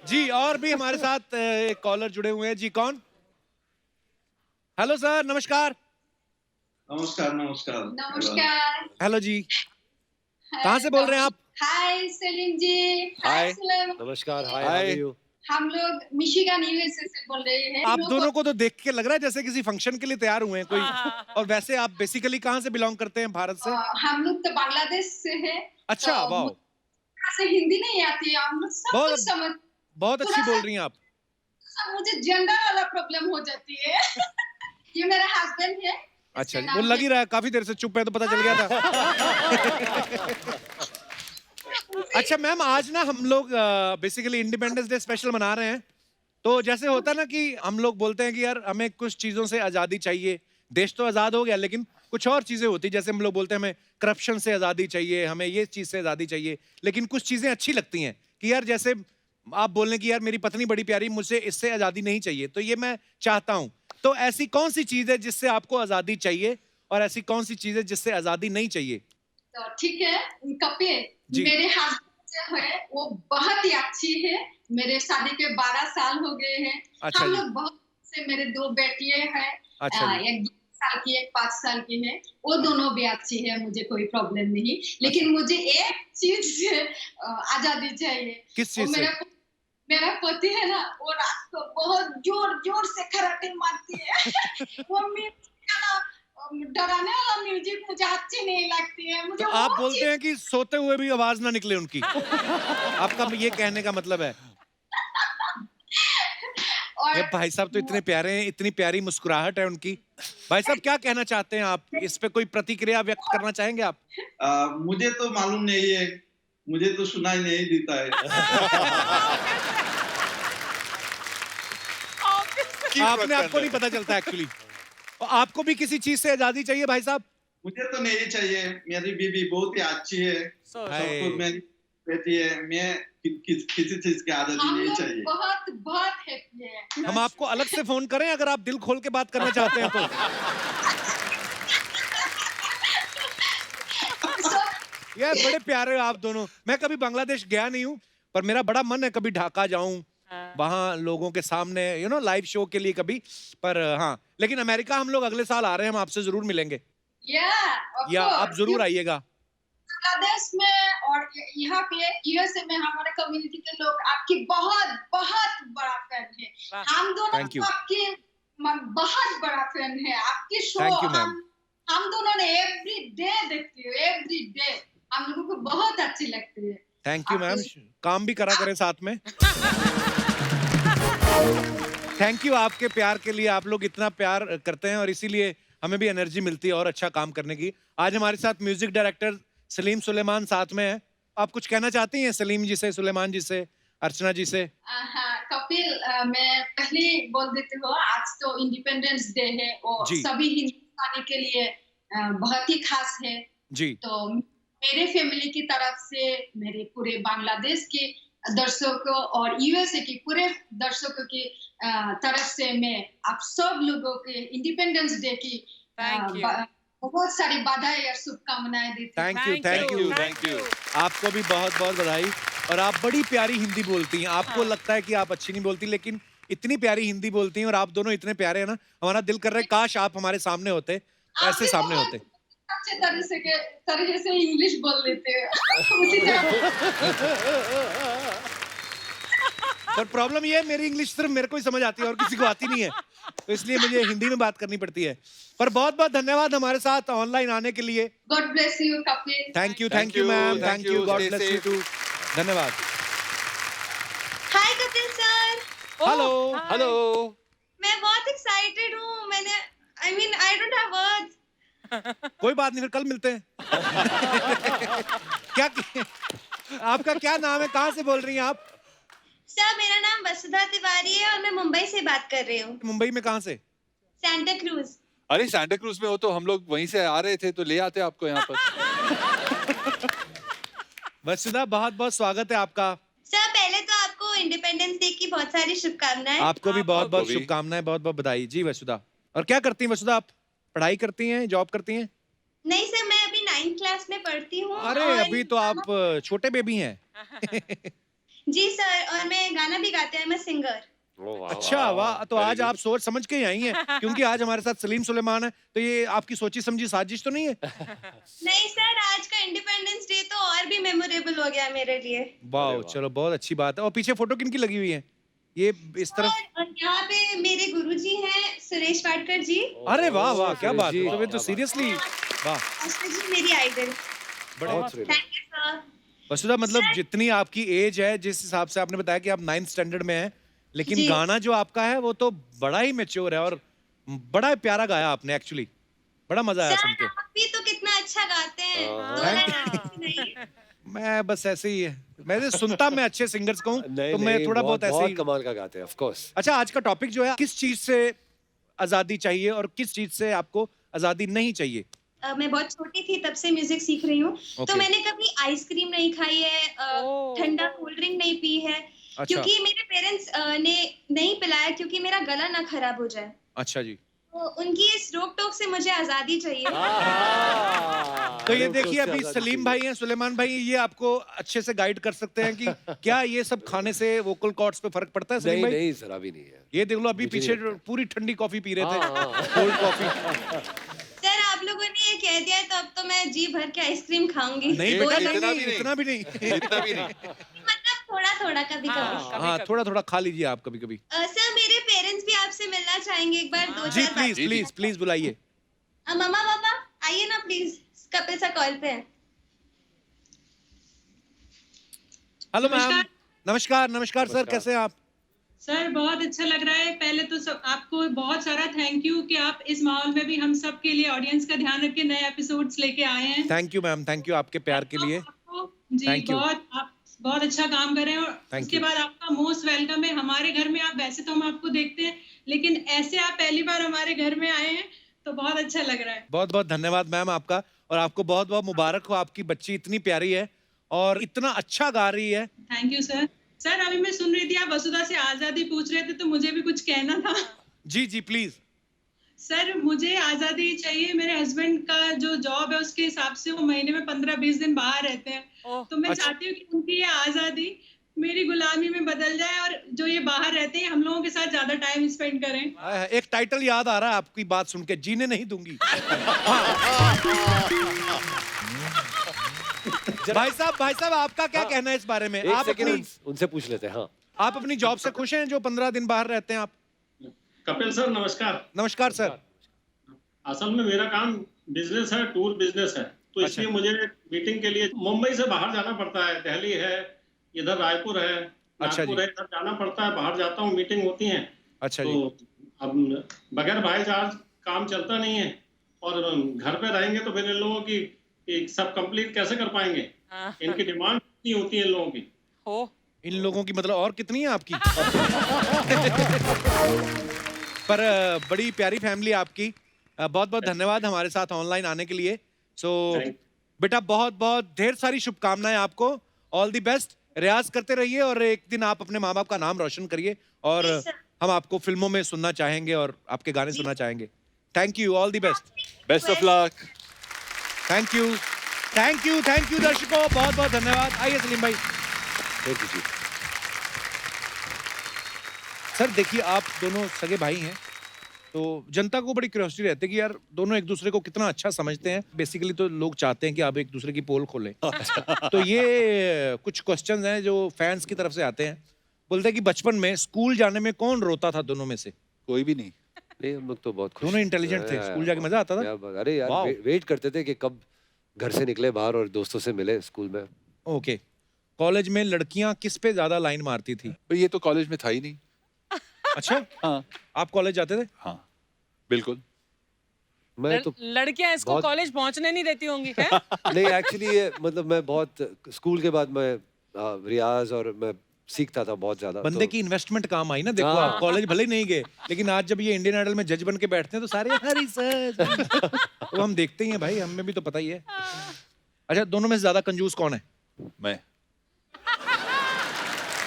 जी, और भी हमारे साथ एक कॉलर जुड़े हुए हैं। जी, कौन? हेलो सर, नमस्कार। नमस्कार नमस्कार नमस्कार। हेलो जी, कहाँ से बोल रहे हैं आप? हाय सलीम जी। हाय। सलीम। नमस्कार, hi, hi. How are you? हम लोग मिशिगन यूएसए से बोल रहे हैं। आप दोनों को तो देख के लग रहा है जैसे किसी फंक्शन के लिए तैयार हुए हैं कोई। और वैसे आप बेसिकली कहाँ से बिलोंग करते हैं, भारत से? हम लोग तो बांग्लादेश से हैं। अच्छा, तो वाह। मुझे हिंदी नहीं आती है, हम लोग सब बहुत- कुछ समझ। बहुत अच्छी बोल रही हैं आप। मुझे जेंडर वाला प्रॉब्लम हो जाती है। ये मेरा हस्बैंड है। अच्छा जी, इसका वो नाम लग ही है- रहा है, काफी देर से चुप है तो पता चल गया था। अच्छा मैम, आज ना हम लोग बेसिकली इंडिपेंडेंस डे स्पेशल मना रहे हैं। तो जैसे होता है ना कि हम लोग बोलते हैं कि यार हमें कुछ चीजों से आजादी चाहिए। देश तो आजाद हो गया, लेकिन कुछ और चीजें होती, जैसे हम लोग बोलते हैं हमें करप्शन से आजादी चाहिए, हमें ये चीज से आजादी चाहिए। लेकिन कुछ चीजें अच्छी लगती हैं कि यार जैसे आप बोलने की यार मेरी पत्नी बड़ी प्यारी, मुझे इससे आजादी नहीं चाहिए, तो ये मैं चाहता हूं। तो ऐसी कौन सी चीज है जिससे आपको आजादी चाहिए और ऐसी कौन सी चीज है जिससे आजादी नहीं चाहिए? तो ठीक है, कपिल जी। मेरे हस्बैंड जो है वो बहुत ही अच्छी है। मेरे शादी के 12 साल हो गए हैं। अच्छा हम जी। लोग बहुत से, मेरे 2 बेटियां हैं। अच्छा जी। एक 2 साल की, एक 5 साल की है। वो दोनों भी अच्छी है, मुझे कोई प्रॉब्लम नहीं। लेकिन मुझे एक चीज से आजादी चाहिए। किस वो चीज से? मेरा पति है ना, वो रात को बहुत जोर जोर से खराटे मारती है। वो डराने वाला म्यूजिक मुझे अच्छी नहीं लगती है। मुझे तो आप वो बोलते हैं कि सोते हुए भी आवाज ना निकले उनकी। आपका ये कहने का मतलब है? और ये भाई साहब तो इतने प्यारे हैं, इतनी प्यारी मुस्कुराहट है उनकी। भाई साहब क्या कहना चाहते हैं आप? इस पे कोई प्रतिक्रिया व्यक्त करना चाहेंगे आप? मुझे तो मालूम नहीं है, मुझे तो सुनाई नहीं देता है। आपने आपको नहीं पता चलता एक्चुअली। और आपको भी किसी चीज से आजादी चाहिए भाई साहब? मुझे तो नहीं चाहिए, मेरी बीवी बहुत ही अच्छी है, सब हाय। कुछ मेरी बेटी है। मैं किसी चीज की आजादी हम नहीं लोग चाहिए। बहुत बहुत हैप्पी है। हम आपको अलग से फोन करें अगर आप दिल खोल के बात करना चाहते हैं तो? यार बड़े प्यारे हो आप दोनों। मैं कभी बांग्लादेश गया नहीं हूँ, पर मेरा बड़ा मन है कभी ढाका जाऊं, वहां लोगों के सामने लाइव शो के लिए कभी। पर हाँ, लेकिन अमेरिका हम लोग अगले साल आ रहे हैं, हम आपसे जरूर मिलेंगे। या आप जरूर आइएगा। बांग्लादेश में और यहाँ पे यूएसए में हमारे कम्युनिटी के लोग आपकी बहुत बहुत बड़ा फैन है। हम दोनों आपके बहुत बड़ा फैन है। आपकी शो हम दोनों ने एवरी डे देखते हो, एवरी डे हम लोगों को बहुत अच्छी लगती है। थैंक यू मैम, काम भी करा करें साथ में। थैंक यू आपके प्यार के लिए, आप लोग इतना प्यार करते हैं और इसीलिए हमें भी एनर्जी मिलती है और अच्छा काम करने की। आज हमारे साथ म्यूजिक डायरेक्टर सलीम सुलेमान साथ में है। आप कुछ कहना चाहती हैं सलीम जी से, सुलेमान जी से, अर्चना जी से? कपिल, मैं पहले बोल देती हूँ, आज तो इंडिपेंडेंस डे है और सभी हिंदुस्तानी के लिए बहुत ही खास है जी। तो मेरे फैमिली की तरफ से, मेरे पूरे बांग्लादेश के दर्शकों और यूएसए के पूरे दर्शकों की तरफ से मैं आप सब लोगों के इंडिपेंडेंस डे की बहुत सारी बधाई और शुभकामनाएं देती हूं। Thank you. आपको भी बहुत बहुत बधाई। और आप बड़ी प्यारी हिंदी बोलती हैं। आपको लगता है कि आप अच्छी नहीं बोलती, लेकिन इतनी प्यारी हिंदी बोलती हैं और आप दोनों इतने प्यारे हैं ना, हमारा दिल कर रहा है काश आप हमारे सामने होते, ऐसे सामने होते। अच्छे तरीके से इंग्लिश बोल लेते हैं। पर प्रॉब्लम ये है, मेरी इंग्लिश सिर्फ मेरे को ही समझ आती है और किसी को आती नहीं है, तो इसलिए मुझे हिंदी में बात करनी पड़ती है। पर बहुत बहुत धन्यवाद हमारे साथ ऑनलाइन आने के लिए। God bless you Kapil. Thank you ma'am, thank you, god bless you too. धन्यवाद। Hi Kapil sir. हेलो। मैं बहुत एक्साइटेड हूँ। I don't have words. कोई बात नहीं, फिर कल मिलते हैं। क्या आपका क्या नाम है, कहाँ से बोल रही हैं आप? सर मेरा नाम वसुधा तिवारी है और मैं मुंबई से बात कर रही हूँ। मुंबई में कहाँ से? Santa cruise. अरे सैंटा क्रूज में हो तो हम लोग वहीं से आ रहे थे, तो ले आते आपको यहाँ पर। वसुधा बहुत बहुत स्वागत है आपका। सर पहले तो आपको इंडिपेंडेंस डे की बहुत सारी शुभकामनाएं। आपको भी बहुत बहुत शुभकामनाएं, बहुत बहुत बधाई जी वसुधा। और क्या करती हैं वसुधा आप? पढ़ाई करती हैं, जॉब करती हैं? नहीं सर, मैं अभी 9th क्लास में पढ़ती हूँ। अरे अभी तो आप छोटे बेबी हैं। जी सर, और मैं गाना भी गाती हूँ, मैं सिंगर। अच्छा वाह, तो आज आप सोच समझ के ही आई हैं, क्योंकि आज हमारे साथ सलीम सुलेमान है, तो ये आपकी सोची समझी साजिश तो नहीं है? नहीं सर, आज का इंडिपेंडेंस डे तो और भी मेमोरेबल हो गया मेरे लिए। वाह, चलो बहुत अच्छी बात है। और पीछे फोटो किनकी लगी हुई है? ये इस तरफ और यहाँ पे मेरे गुरुजी हैं सुरेश वाडकर जी। अरे वाह वाह, क्या बात है। तो सीरियसली वाह, जी मेरी आइडल। वसुधा, मतलब जितनी आपकी एज है, जिस हिसाब से आपने बताया कि आप 9th स्टैंडर्ड में हैं, लेकिन गाना जो आपका है वो तो बड़ा ही मैच्योर है और बड़ा प्यारा गाया आपने। एक्चुअली बड़ा मजा आया सुन के। आप भी तो कितना अच्छा गाते हैं। मैं बस ऐसे ही है, मैं सुनता मैं अच्छे सिंगर्स को हूँ, तो मैं थोड़ा बहुत ऐसे ही कमाल का गाते हैं ऑफ कोर्स। अच्छा, आज का टॉपिक जो है, किस चीज से आजादी चाहिए और किस चीज से आपको आजादी नहीं चाहिए? मैं बहुत छोटी थी तब से म्यूजिक सीख रही हूँ। तो मैंने कभी आइसक्रीम नहीं खाई है, ठंडा कोल्ड ड्रिंक नहीं पी है। अच्छा। क्योंकि मेरे पेरेंट्स ने नहीं पिलाया, क्योंकि मेरा गला ना खराब हो जाए। अच्छा जी। तो उनकी इस रोक टोक से मुझे आजादी चाहिए। तो ये देखिए, अभी सलीम भाई हैं, सुलेमान भाई, ये आपको अच्छे से गाइड कर सकते हैं कि क्या ये सब खाने से वोकल कॉर्ड्स पे फर्क पड़ता है? सलीम भाई? नहीं सर, अभी नहीं है। ये देख लो, अभी पीछे पूरी ठंडी कॉफी पी रहे थे, कोल्ड कॉफी। सर आप लोगों ने ये कह दिया है, तो अब तो मैं जी भर के आइसक्रीम खाऊंगी। नहीं बेटा, इतना भी नहीं। मतलब थोड़ा थोड़ा कभी कभी। हाँ, थोड़ा थोड़ा खा लीजिए आप कभी कभी। सर मेरे पेरेंट्स भी आपसे मिलना चाहेंगे एक बार। 2-4 बार। जी प्लीज बुलाइए। मम्मा पापा आइए ना प्लीज, कपिल सर कॉल पे है। Hello ma'am. नमस्कार सर, कैसे हैं आप? सर बहुत अच्छा लग रहा है। पहले तो आपको बहुत सारा थैंक यू कि आप इस माहौल में भी हम सब के लिए, ऑडियंस का ध्यान रख के नए एपिसोड्स लेके आए हैं। Thank you ma'am, thank you आपके प्यार के लिए। जी आप बहुत अच्छा काम कर रहे हैं। और उसके बाद आपका मोस्ट वेलकम है हमारे घर में। आप वैसे तो हम आपको देखते हैं, लेकिन ऐसे आप पहली बार हमारे घर में आए हैं, तो बहुत अच्छा लग रहा है। बहुत बहुत धन्यवाद मैम आपका, और आपको बहुत बहुत मुबारक हो। आपकी बच्ची इतनी प्यारी है और इतना अच्छा गा रही है। Thank you sir. सर अभी मैं सुन रही थी, आप वसुधा से आजादी पूछ रहे थे, तो मुझे भी कुछ कहना था। जी प्लीज। सर मुझे आजादी चाहिए। मेरे हस्बैंड का जो जॉब है उसके हिसाब से वो महीने में 15-20 दिन बाहर रहते हैं, तो मैं चाहती हूँ कि उनकी ये आजादी मेरी गुलामी में बदल जाए और जो ये बाहर रहते हैं हम लोगों के साथ ज्यादा टाइम स्पेंड करें। एक टाइटल याद आ रहा है आपकी बात सुन के, जीने नहीं दूंगी। भाई साहब आपका क्या कहना है इस बारे में? आप अपनी उनसे पूछ लेते हैं। हाँ, आप अपनी जॉब से खुश हैं जो 15 दिन बाहर रहते हैं आप? कपिल सर नमस्कार। नमस्कार सर। असल में मेरा काम बिजनेस है, टूर बिजनेस है, तो इसलिए मुझे मीटिंग के लिए मुंबई से बाहर जाना पड़ता है। दिल्ली है, इधर रायपुर है, नागपुर है, इधर जाना पड़ता है। बाहर जाता हूँ, मीटिंग होती है। अच्छा तो अब बगैर भाई चार्ज काम चलता नहीं है, और घर पे रहेंगे तो फिर इन लोगों की सब कंप्लीट कैसे कर पाएंगे? इनकी डिमांड कितनी होती है इन लोगों की? इन लोगों की मतलब और कितनी है आपकी? पर बड़ी प्यारी फैमिली आपकी। बहुत बहुत धन्यवाद हमारे साथ ऑनलाइन आने के लिए। सो बेटा बहुत बहुत ढेर सारी शुभकामनाएं आपको। All the best. रियाज करते रहिए और एक दिन आप अपने माँ बाप का नाम रोशन करिए, और हम आपको फिल्मों में सुनना चाहेंगे और आपके गाने सुनना चाहेंगे। Thank you, all the best, best of luck. Thank you दर्शकों, बहुत बहुत धन्यवाद। आइए सलीम भाई। Thank you ji. सर देखिए, आप दोनों सगे भाई हैं, तो जनता को बड़ी क्यूरियोसिटी रहती है कि यार दोनों एक दूसरे को कितना अच्छा समझते हैं। बेसिकली तो लोग चाहते हैं कि आप एक दूसरे की पोल खोलें। तो ये कुछ क्वेश्चंस हैं जो फैंस की तरफ से आते हैं। बोलते हैं कि बचपन में स्कूल जाने में कौन रोता था दोनों में से? कोई भी नहीं। नहीं, हम लोग तो बहुत खुश। दोनों इंटेलिजेंट थे, स्कूल जाके मजा आता था। अरे यार, वेट करते थे कि कब घर से निकले बाहर और दोस्तों से मिले स्कूल में। ओके, कॉलेज में लड़कियां किस पे ज्यादा लाइन मारती थी? ये तो कॉलेज में था ही नहीं। अच्छा, हाँ। आप कॉलेज जाते थे? हाँ बिल्कुल। मैं तो लड़कियां इसको कॉलेज पहुंचने नहीं देती होंगी क्या? नहीं, एक्चुअली ये मतलब मैं बहुत स्कूल के बाद मैं रियाज और मैं सीखता था बहुत ज्यादा। बंदे की इन्वेस्टमेंट काम आई ना। देखो आप कॉलेज भले ही नहीं गए, लेकिन आज जब ये इंडियन आइडल में जज बन के बैठते हैं तो सारे हरी सर तो हम देखते ही हैं भाई, हमें भी तो पता ही है। अच्छा, दोनों में से ज्यादा कंजूस कौन है? मैं।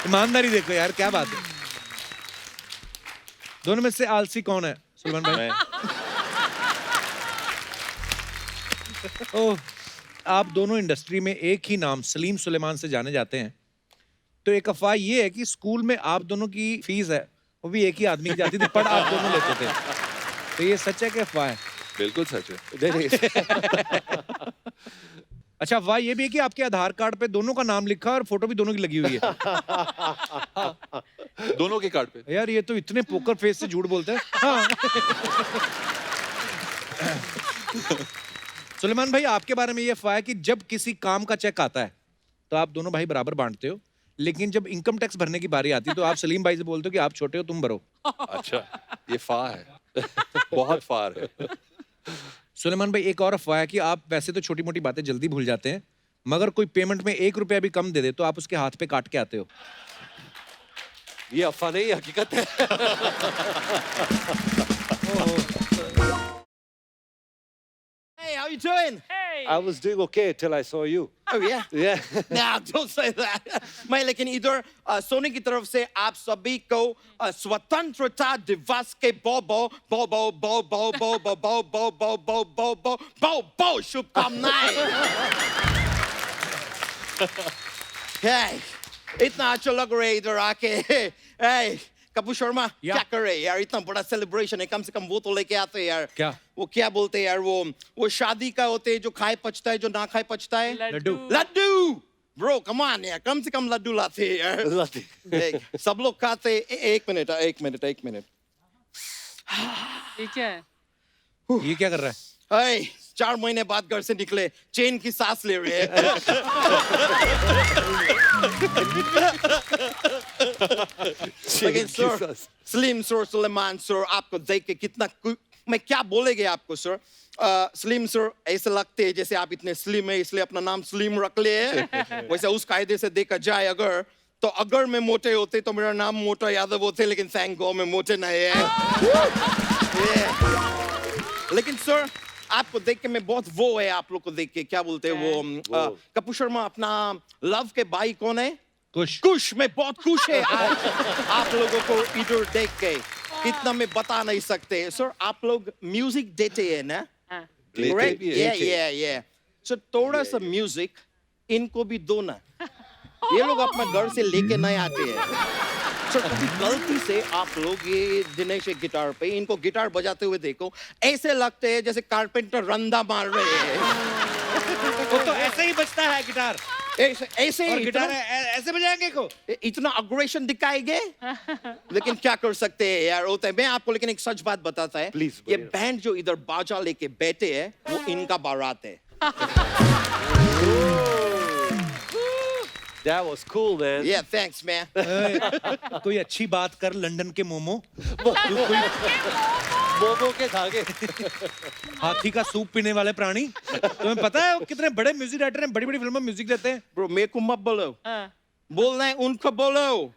ईमानदारी देखो यार, क्या बात है। दोनों में से आलसी कौन है? सुलेमान भाई। ओह, आप दोनों इंडस्ट्री में एक ही नाम सलीम सुलेमान से जाने जाते हैं, तो एक अफवाह ये है कि स्कूल में आप दोनों की फीस है वो भी एक ही आदमी की जाती थी, पढ़ आप दोनों लेते थे। तो ये सच है कि अफवाह है? बिल्कुल सच है। अच्छा, अफवाह ये भी है कि आपके आधार कार्ड पे दोनों का नाम लिखा और फोटो भी दोनों की लगी हुई है। दोनों के कार्ड पे। यार ये तो इतने पोकर फेस से झूठ बोलते हैं। हाँ। सुलेमान भाई, आपके बारे में ये अफवाह है कि जब किसी काम का चेक आता है तो आप दोनों भाई बराबर बांटते हो, लेकिन जब इनकम टैक्स भरने की बारी आती है तो आप सलीम भाई से बोलते हो कि आप छोटे हो, तुम भरो। अच्छा, ये फार है। बहुत फार है। सुलेमान भाई, एक और अफवाह है कि आप वैसे तो छोटी मोटी बातें जल्दी भूल जाते हैं, मगर कोई पेमेंट में 1 रुपया भी कम दे दे तो आप उसके हाथ पे काट के आते हो। ये अफवाह नहीं, हकीकत है। Hey, how you doing? Hey. I was doing okay till I saw you. Oh yeah. Yeah. Nah, don't say that. मैं लेकिन इधर सोनी की तरफ से आप सभी को स्वतंत्रता दिवस के बहुत शुभकामनाएं। Hey, इतना अच्छा लग रहा है इधर आके। Hey, कपूर शर्मा क्या कर रहे हैं यार? इतना बड़ा सेलिब्रेशन है, कम से कम वो तो लेके आते हैं यार। क्या? वो क्या बोलते हैं यार, वो शादी का होते हैं जो खाए पचता है, जो ना खाए पचता है। लड्डू। ब्रो कम ऑन यार, कम से कम लड्डू लाते हैं यार। सब लोग खाते। एक मिनट। ये क्या है? ये क्या कर रहा है? 4 महीने बाद घर से निकले, चैन की सांस ले रहे हैं। लेकिन sir, Salim sir, Suleman sir, आपको देख के कितना मैं क्या बोलेंगे आपको सर। सलीम सर ऐसे लगते हैं जैसे आप इतने स्लिम है, इसलिए अपना नाम सलीम रख लिए। वैसे उस कायदे से देखा जाए तो अगर मैं मोटे होते तो मेरा नाम मोटा यादव होते, लेकिन थैंक गॉड मैं मोटे नहीं है। लेकिन सर आपको देख के मैं बहुत वो है, आप लोग को देख के क्या बोलते हैं वो कपूर शर्मा, अपना लव के भाई कौन है? कुश। मैं बहुत खुश है आप लोगों को इधर देख के, इतना मैं बता नहीं सकते। सर आप लोग म्यूजिक देते हैं ना? सर थोड़ा सा म्यूजिक इनको भी दो ना। ये लोग अपना घर से लेके नहीं आते हैं। सर कभी गलती से आप लोग ये दिनेश एक गिटार पे इनको गिटार बजाते हुए देखो, ऐसे लगते हैं जैसे कारपेंटर रंदा मार रहे हैं। वो तो ऐसे ही बजता है गिटार, ऐसे और ही गिटार ऐसे बजाएंगे को। इतना अग्रेशन दिखाएंगे, लेकिन क्या कर सकते हैं यार, होता है। मैं आपको लेकिन एक सच बात बताता है, Please, ये बैंड जो इधर बाजा लेके बैठे हैं वो इनका बारात है। That was cool, man. Yeah, thanks, man. कोई अच्छी बात कर, लंदन के मोमो, मोमो के धागे। हाथी का सूप पीने वाले प्राणी। तुम्हें पता है वो कितने बड़े म्यूजिक राइटर हैं, बड़ी बड़ी फिल्मों में म्यूजिक देते हैं। Bro, मेरे को मत बोलो, बोलना है उनको बोलो,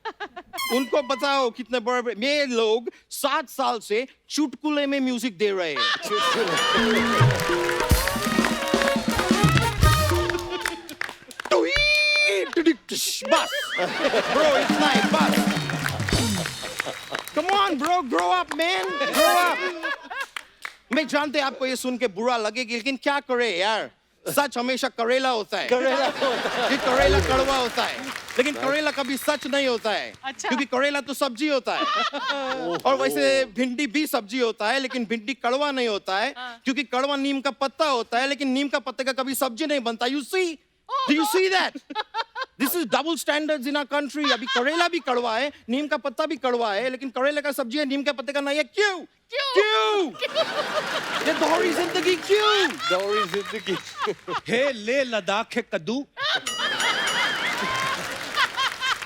उनको बताओ कितने बड़े। ये लोग 7 साल से चुटकुले में म्यूजिक दे रहे हैं। बस bro, it's nice, बस। Come on bro, grow up man, grow up। मैं जानते आपको ये सुन के बुरा लगेगा, लेकिन क्या करे यार, सच हमेशा करेला होता है। ये करेला कड़वा होता है, लेकिन करेला कभी सच नहीं होता है। अच्छा। क्योंकि करेला तो सब्जी होता है, और वैसे भिंडी भी सब्जी होता है, लेकिन भिंडी कड़वा नहीं होता है, क्योंकि कड़वा नीम का पत्ता होता है, लेकिन नीम का पत्ते का कभी सब्जी नहीं बनता। You see? Do you see that? This is double standards in our country. अभी करेला भी कड़वा है, नीम का पत्ता भी कड़वा है, लेकिन करेले का सब्जी है, नीम के पत्ते का नहीं है। क्यों? क्यों? ये दोहरी जिंदगी क्यों? दोहरी जिंदगी। हे ले लद्दाख के कद्दू।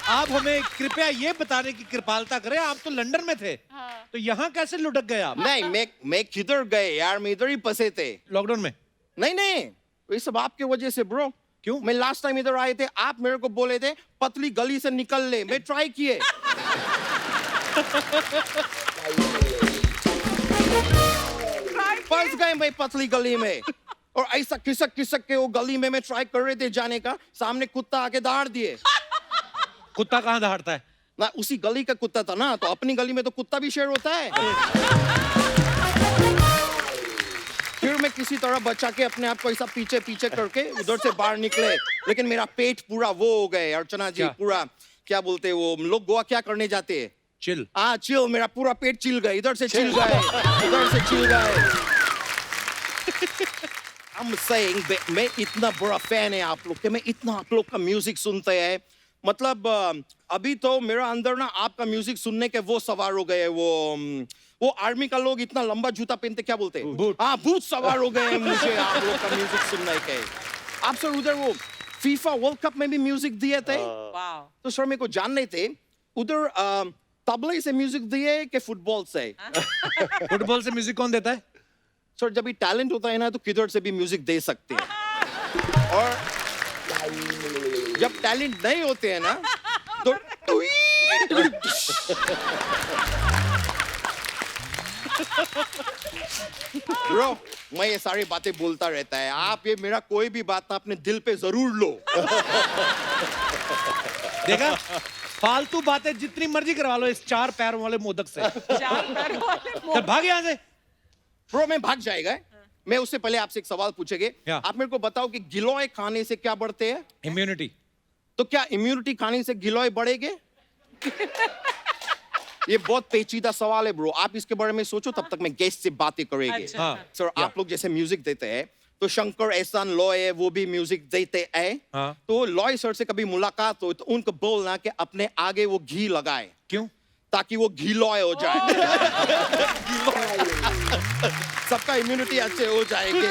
आप हमें कृपया ये बताने की कृपालता करें, आप तो लंदन में थे, तो यहाँ कैसे लुढ़क गए आप? नहीं, मैं किधर गए यार, मैं इधर ही फंसे थे। लॉकडाउन में? नहीं, ये सब आपके वजह से ब्रो। क्यों? मैं लास्ट टाइम इधर आए थे, आप मेरे को बोले थे पतली गली से निकल ले, मैं ट्राई किए। फंस गए मैं पतली गली में, और ऐसा खिसक के वो गली में मैं ट्राई कर रहे थे जाने का, सामने कुत्ता आके दहाड़ दिए। कुत्ता कहाँ दहाड़ता है? ना उसी गली का कुत्ता था ना, तो अपनी गली में तो कुत्ता भी शेर होता है। फिर मैं किसी तरह बचा के अपने आप को ऐसा पीछे करके उधर से बाहर निकले, लेकिन मेरा पेट पूरा वो हो गए अर्चना जी, पूरा क्या बोलते हैं वो लोग गोवा क्या करने जाते हैं, चिल। हाँ चिल, मेरा पूरा पेट चिल गए, इधर से चिल गए, उधर से चिल गए। I'm saying मैं इतना बड़ा फैन है आप लोग के, मैं इतना आप लोग का म्यूजिक सुनते हैं, मतलब अभी तो मेरा अंदर ना आपका म्यूजिक सुनने के वो सवार हो गए, वो आर्मी का लोग इतना लंबा जूता पहनते क्या बोलते हैं, हाँ भूत सवार हो गए मुझे आप लोग का म्यूजिक सुनने के। आप सर उधर वो फीफा वर्ल्ड कप में भी म्यूजिक दिए थे, तो सर मेरे को जानने थे उधर तबले से म्यूजिक दिए कि फुटबॉल से? फुटबॉल से म्यूजिक कौन देता है? सर जब भी टैलेंट होता है ना, तो किधर से भी म्यूजिक दे सकते हैं, और जब टैलेंट नहीं होते हैं ना, तो ब्रो मैं ये सारी बातें बोलता रहता है, आप ये मेरा कोई भी बात ना अपने दिल पे जरूर लो। देखा, फालतू बातें जितनी मर्जी करवा लो इस 4 पैरों वाले मोदक से। 4 पैरों वाले मोदक। भाग यहाँ से। ब्रो मैं भाग जाएगा, मैं उससे पहले आपसे एक सवाल पूछेंगे, आप मेरे को बताओ कि गिलोय खाने से क्या बढ़ते हैं? इम्यूनिटी। तो क्या इम्यूनिटी खाने से गिलोय बढ़ेगे? ये बहुत पेचीदा सवाल है ब्रो, आप इसके बारे में सोचो, तब तक मैं गेस्ट से बातें करेंगे। सर आप लोग जैसे म्यूजिक देते हैं, तो शंकर एहसान लॉय है वो भी म्यूजिक देते हैं, तो लॉय सर से कभी मुलाकात हो तो उनको बोलना कि अपने आगे वो घी लगाए। क्यों? ताकि वो घी लॉय हो जाए। सबका इम्यूनिटी अच्छे हो जाएंगे।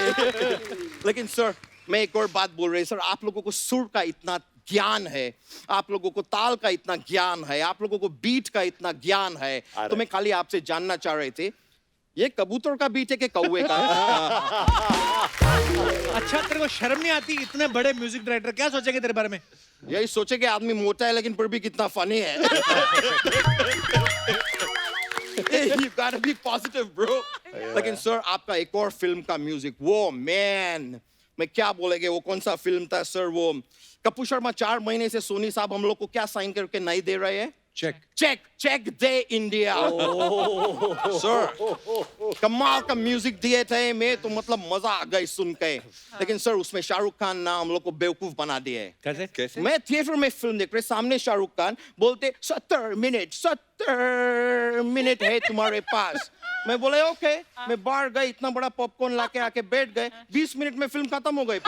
लेकिन सर मैं एक और बात बोल रही, सर आप लोगों को सुर का इतना ज्ञान है, आप लोगों को ताल का इतना ज्ञान है, आप लोगों को बीट का इतना ज्ञान है, तो मैं खाली आपसे जानना चाह रहे थे, ये कबूतर का बीट है कि कौवे का? अच्छा तेरे को शर्म नहीं आती? इतने बड़े म्यूजिक डायरेक्टर क्या सोचेंगे तेरे बारे में? यही सोचेंगे आदमी मोटा है लेकिन फिर भी कितना फनी है। You gotta be positive, bro. लेकिन सर आपका एक और फिल्म का म्यूजिक, वो मैन मैं क्या बोलेंगे, वो कौन सा फिल्म था सर? वो कपूर शर्मा 4 महीने से सोनी साहब हम लोग को क्या साइन करके नहीं दे रहे हैं? चेक दे इंडिया। सर कमाल का म्यूजिक दिए थे, मैं तो मतलब मजा आ गई सुन के। लेकिन सर उसमें शाहरुख खान ना हम लोग को बेवकूफ बना दिए। कैसे? मैं थिएटर में फिल्म देख रहे, सामने शाहरुख खान बोलते 70 मिनट है तुम्हारे पास। मैं बोले ओके, मैं बाहर गई, इतना बड़ा पॉपकॉर्न लाके आके बैठ गए, 20 मिनट में फिल्म खत्म हो गई।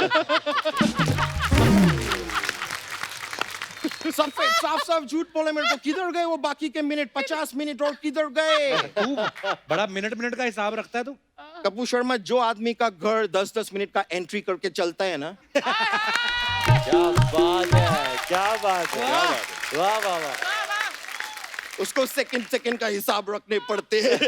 साफ झूठ बोले मेरे को, किधर गए वो बाकी के मिनट, 50 मिनट और किधर गए? तू बड़ा मिनट का हिसाब रखता है तू। कपूर शर्मा, जो आदमी का घर 10-10 मिनट का एंट्री करके चलता है ना। क्या बात है, क्या बात है, वाह वाह वाह। उसको सेकंड का हिसाब रखने पड़ते हैं।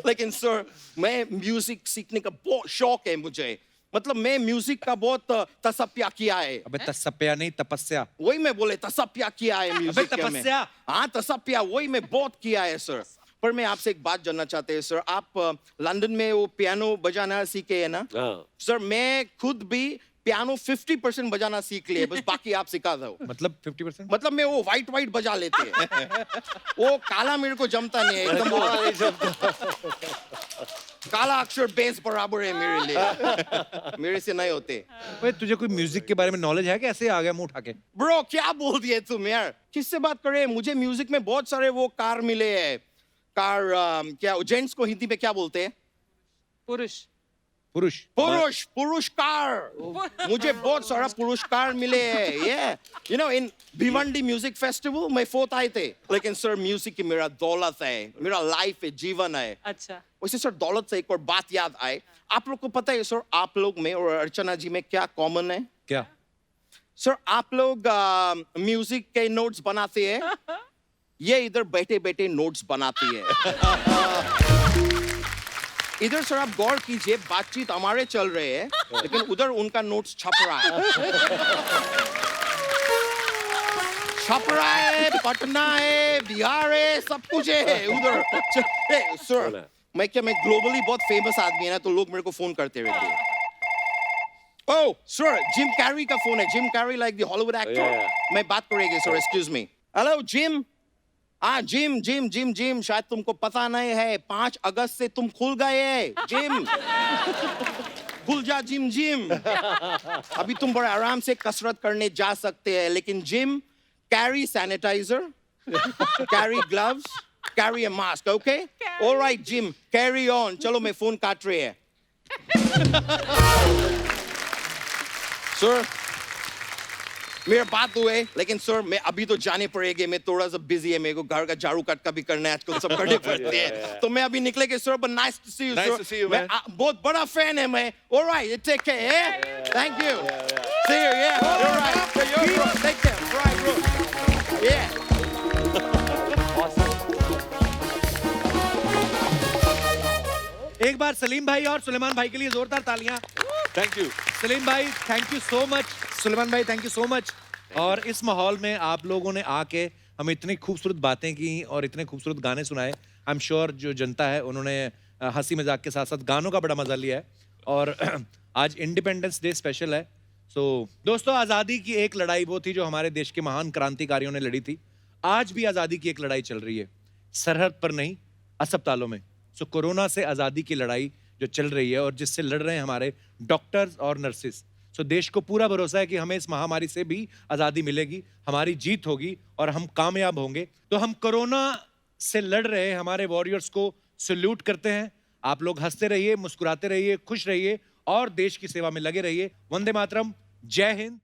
लेकिन सर मैं म्यूजिक सीखने का बहुत शौक है मुझे, मतलब मैं म्यूजिक का बहुत तपस्या किया है। अबे तपस्या नहीं, तपस्या। वही मैं बोले, तपस्या किया है म्यूजिक में। तपस्या? हाँ तपस्या, वही मैं बहुत किया है सर। पर मैं आपसे एक बात जानना चाहते हैं सर, आप लंदन में वो पियानो बजाना सीखे है ना? सर मैं खुद भी पियानो 50% बजाना सीख लिए, बस बाकी आप सिखा दो। मतलब 50%? मतलब मैं वो वाइट बजा लेते हैं। वो काला मेरे को जमता नहीं है एकदम। काला अक्षर बेस बराबर है मेरे लिए, मेरे से नहीं होते। भाई तुझे कोई म्यूजिक के बारे में नॉलेज है कि ऐसे आ गया मुंह उठा के? ब्रो क्या बोल दिए तुम यार, किससे बात कर रहे हैं? मुझे म्यूजिक में बहुत सारे वो कार मिले हैं। कार क्या जेंट्स को हिंदी में क्या बोलते हैं? पुरुषकार। मुझे बहुत सारा पुरस्कार मिले हैं। ये you know in Bhiwandi music festival में 4th आए थे। लेकिन सर म्यूजिक की मेरा दौलत है, मेरा लाइफ है, जीवन है। अच्छा। वैसे सर दौलत से एक और बात याद आए, आप लोग को पता है सर आप लोग में और अर्चना जी में क्या कॉमन है? क्या? सर आप लोग म्यूजिक के नोट्स बनाते हैं, ये इधर बैठे बैठे नोट्स बनाती है। इधर सर आप गौर कीजिए, बातचीत हमारे चल रहे हैं, लेकिन उधर उनका नोट्स छप रहा है। पटना है, बिहार है, सब कुछ है उधर। सर मैं ग्लोबली बहुत फेमस आदमी है ना, तो लोग मेरे को फोन करते रहते हैं। ओह सर जिम कैरी का फोन है, Jim Carrey like the Hollywood actor. मैं बात करेंगे sir, excuse me. Hello gym. हाँ जिम, शायद तुमको पता नहीं है, 5 अगस्त से तुम खुल गए जिम। खुल जा जिम। अभी तुम बड़े आराम से कसरत करने जा सकते हैं, लेकिन gym carry sanitizer, carry gloves, carry a mask, okay? Alright gym, carry on. चलो मैं फोन काट रही है। सर मेरा बात हुए, लेकिन सर मैं अभी तो जाने पड़ेगी, मैं थोड़ा सा बिजी है, मेरे को घर का झाड़ू कट का भी करना है, आजकल सब करने पड़ते हैं। तो मैं अभी निकले के sir, but nice to see you sir. मैं बहुत बड़ा फैन है मैं। Alright take care, thank you, see you, yeah alright, take care, alright bro, yeah. एक बार सलीम भाई और सुलेमान भाई के लिए जोरदार तालियां। थैंक यू सलीम भाई, thank you so much. Suleman भाई थैंक यू सो मच। और इस माहौल में आप लोगों ने आके हमें इतनी खूबसूरत बातें की और इतने खूबसूरत गाने सुनाए। आई एम श्योर जो जनता है उन्होंने हंसी मजाक के साथ साथ गानों का बड़ा मजा लिया है। और आज इंडिपेंडेंस डे स्पेशल है। सो दोस्तों, आज़ादी की एक लड़ाई वो थी जो हमारे देश के महान क्रांतिकारियों ने लड़ी थी। आज भी आज़ादी की एक लड़ाई चल रही है, सरहद पर नहीं, अस्पतालों में। सो कोरोना से आज़ादी की लड़ाई जो चल रही है और जिससे लड़ रहे हैं हमारे डॉक्टर्स और नर्सेस। सो देश को पूरा भरोसा है कि हमें इस महामारी से भी आज़ादी मिलेगी, हमारी जीत होगी और हम कामयाब होंगे। तो हम कोरोना से लड़ रहे हमारे वॉरियर्स को सैल्यूट करते हैं। आप लोग हंसते रहिए, मुस्कुराते रहिए, खुश रहिए और देश की सेवा में लगे रहिए। वंदे मातरम, जय हिंद।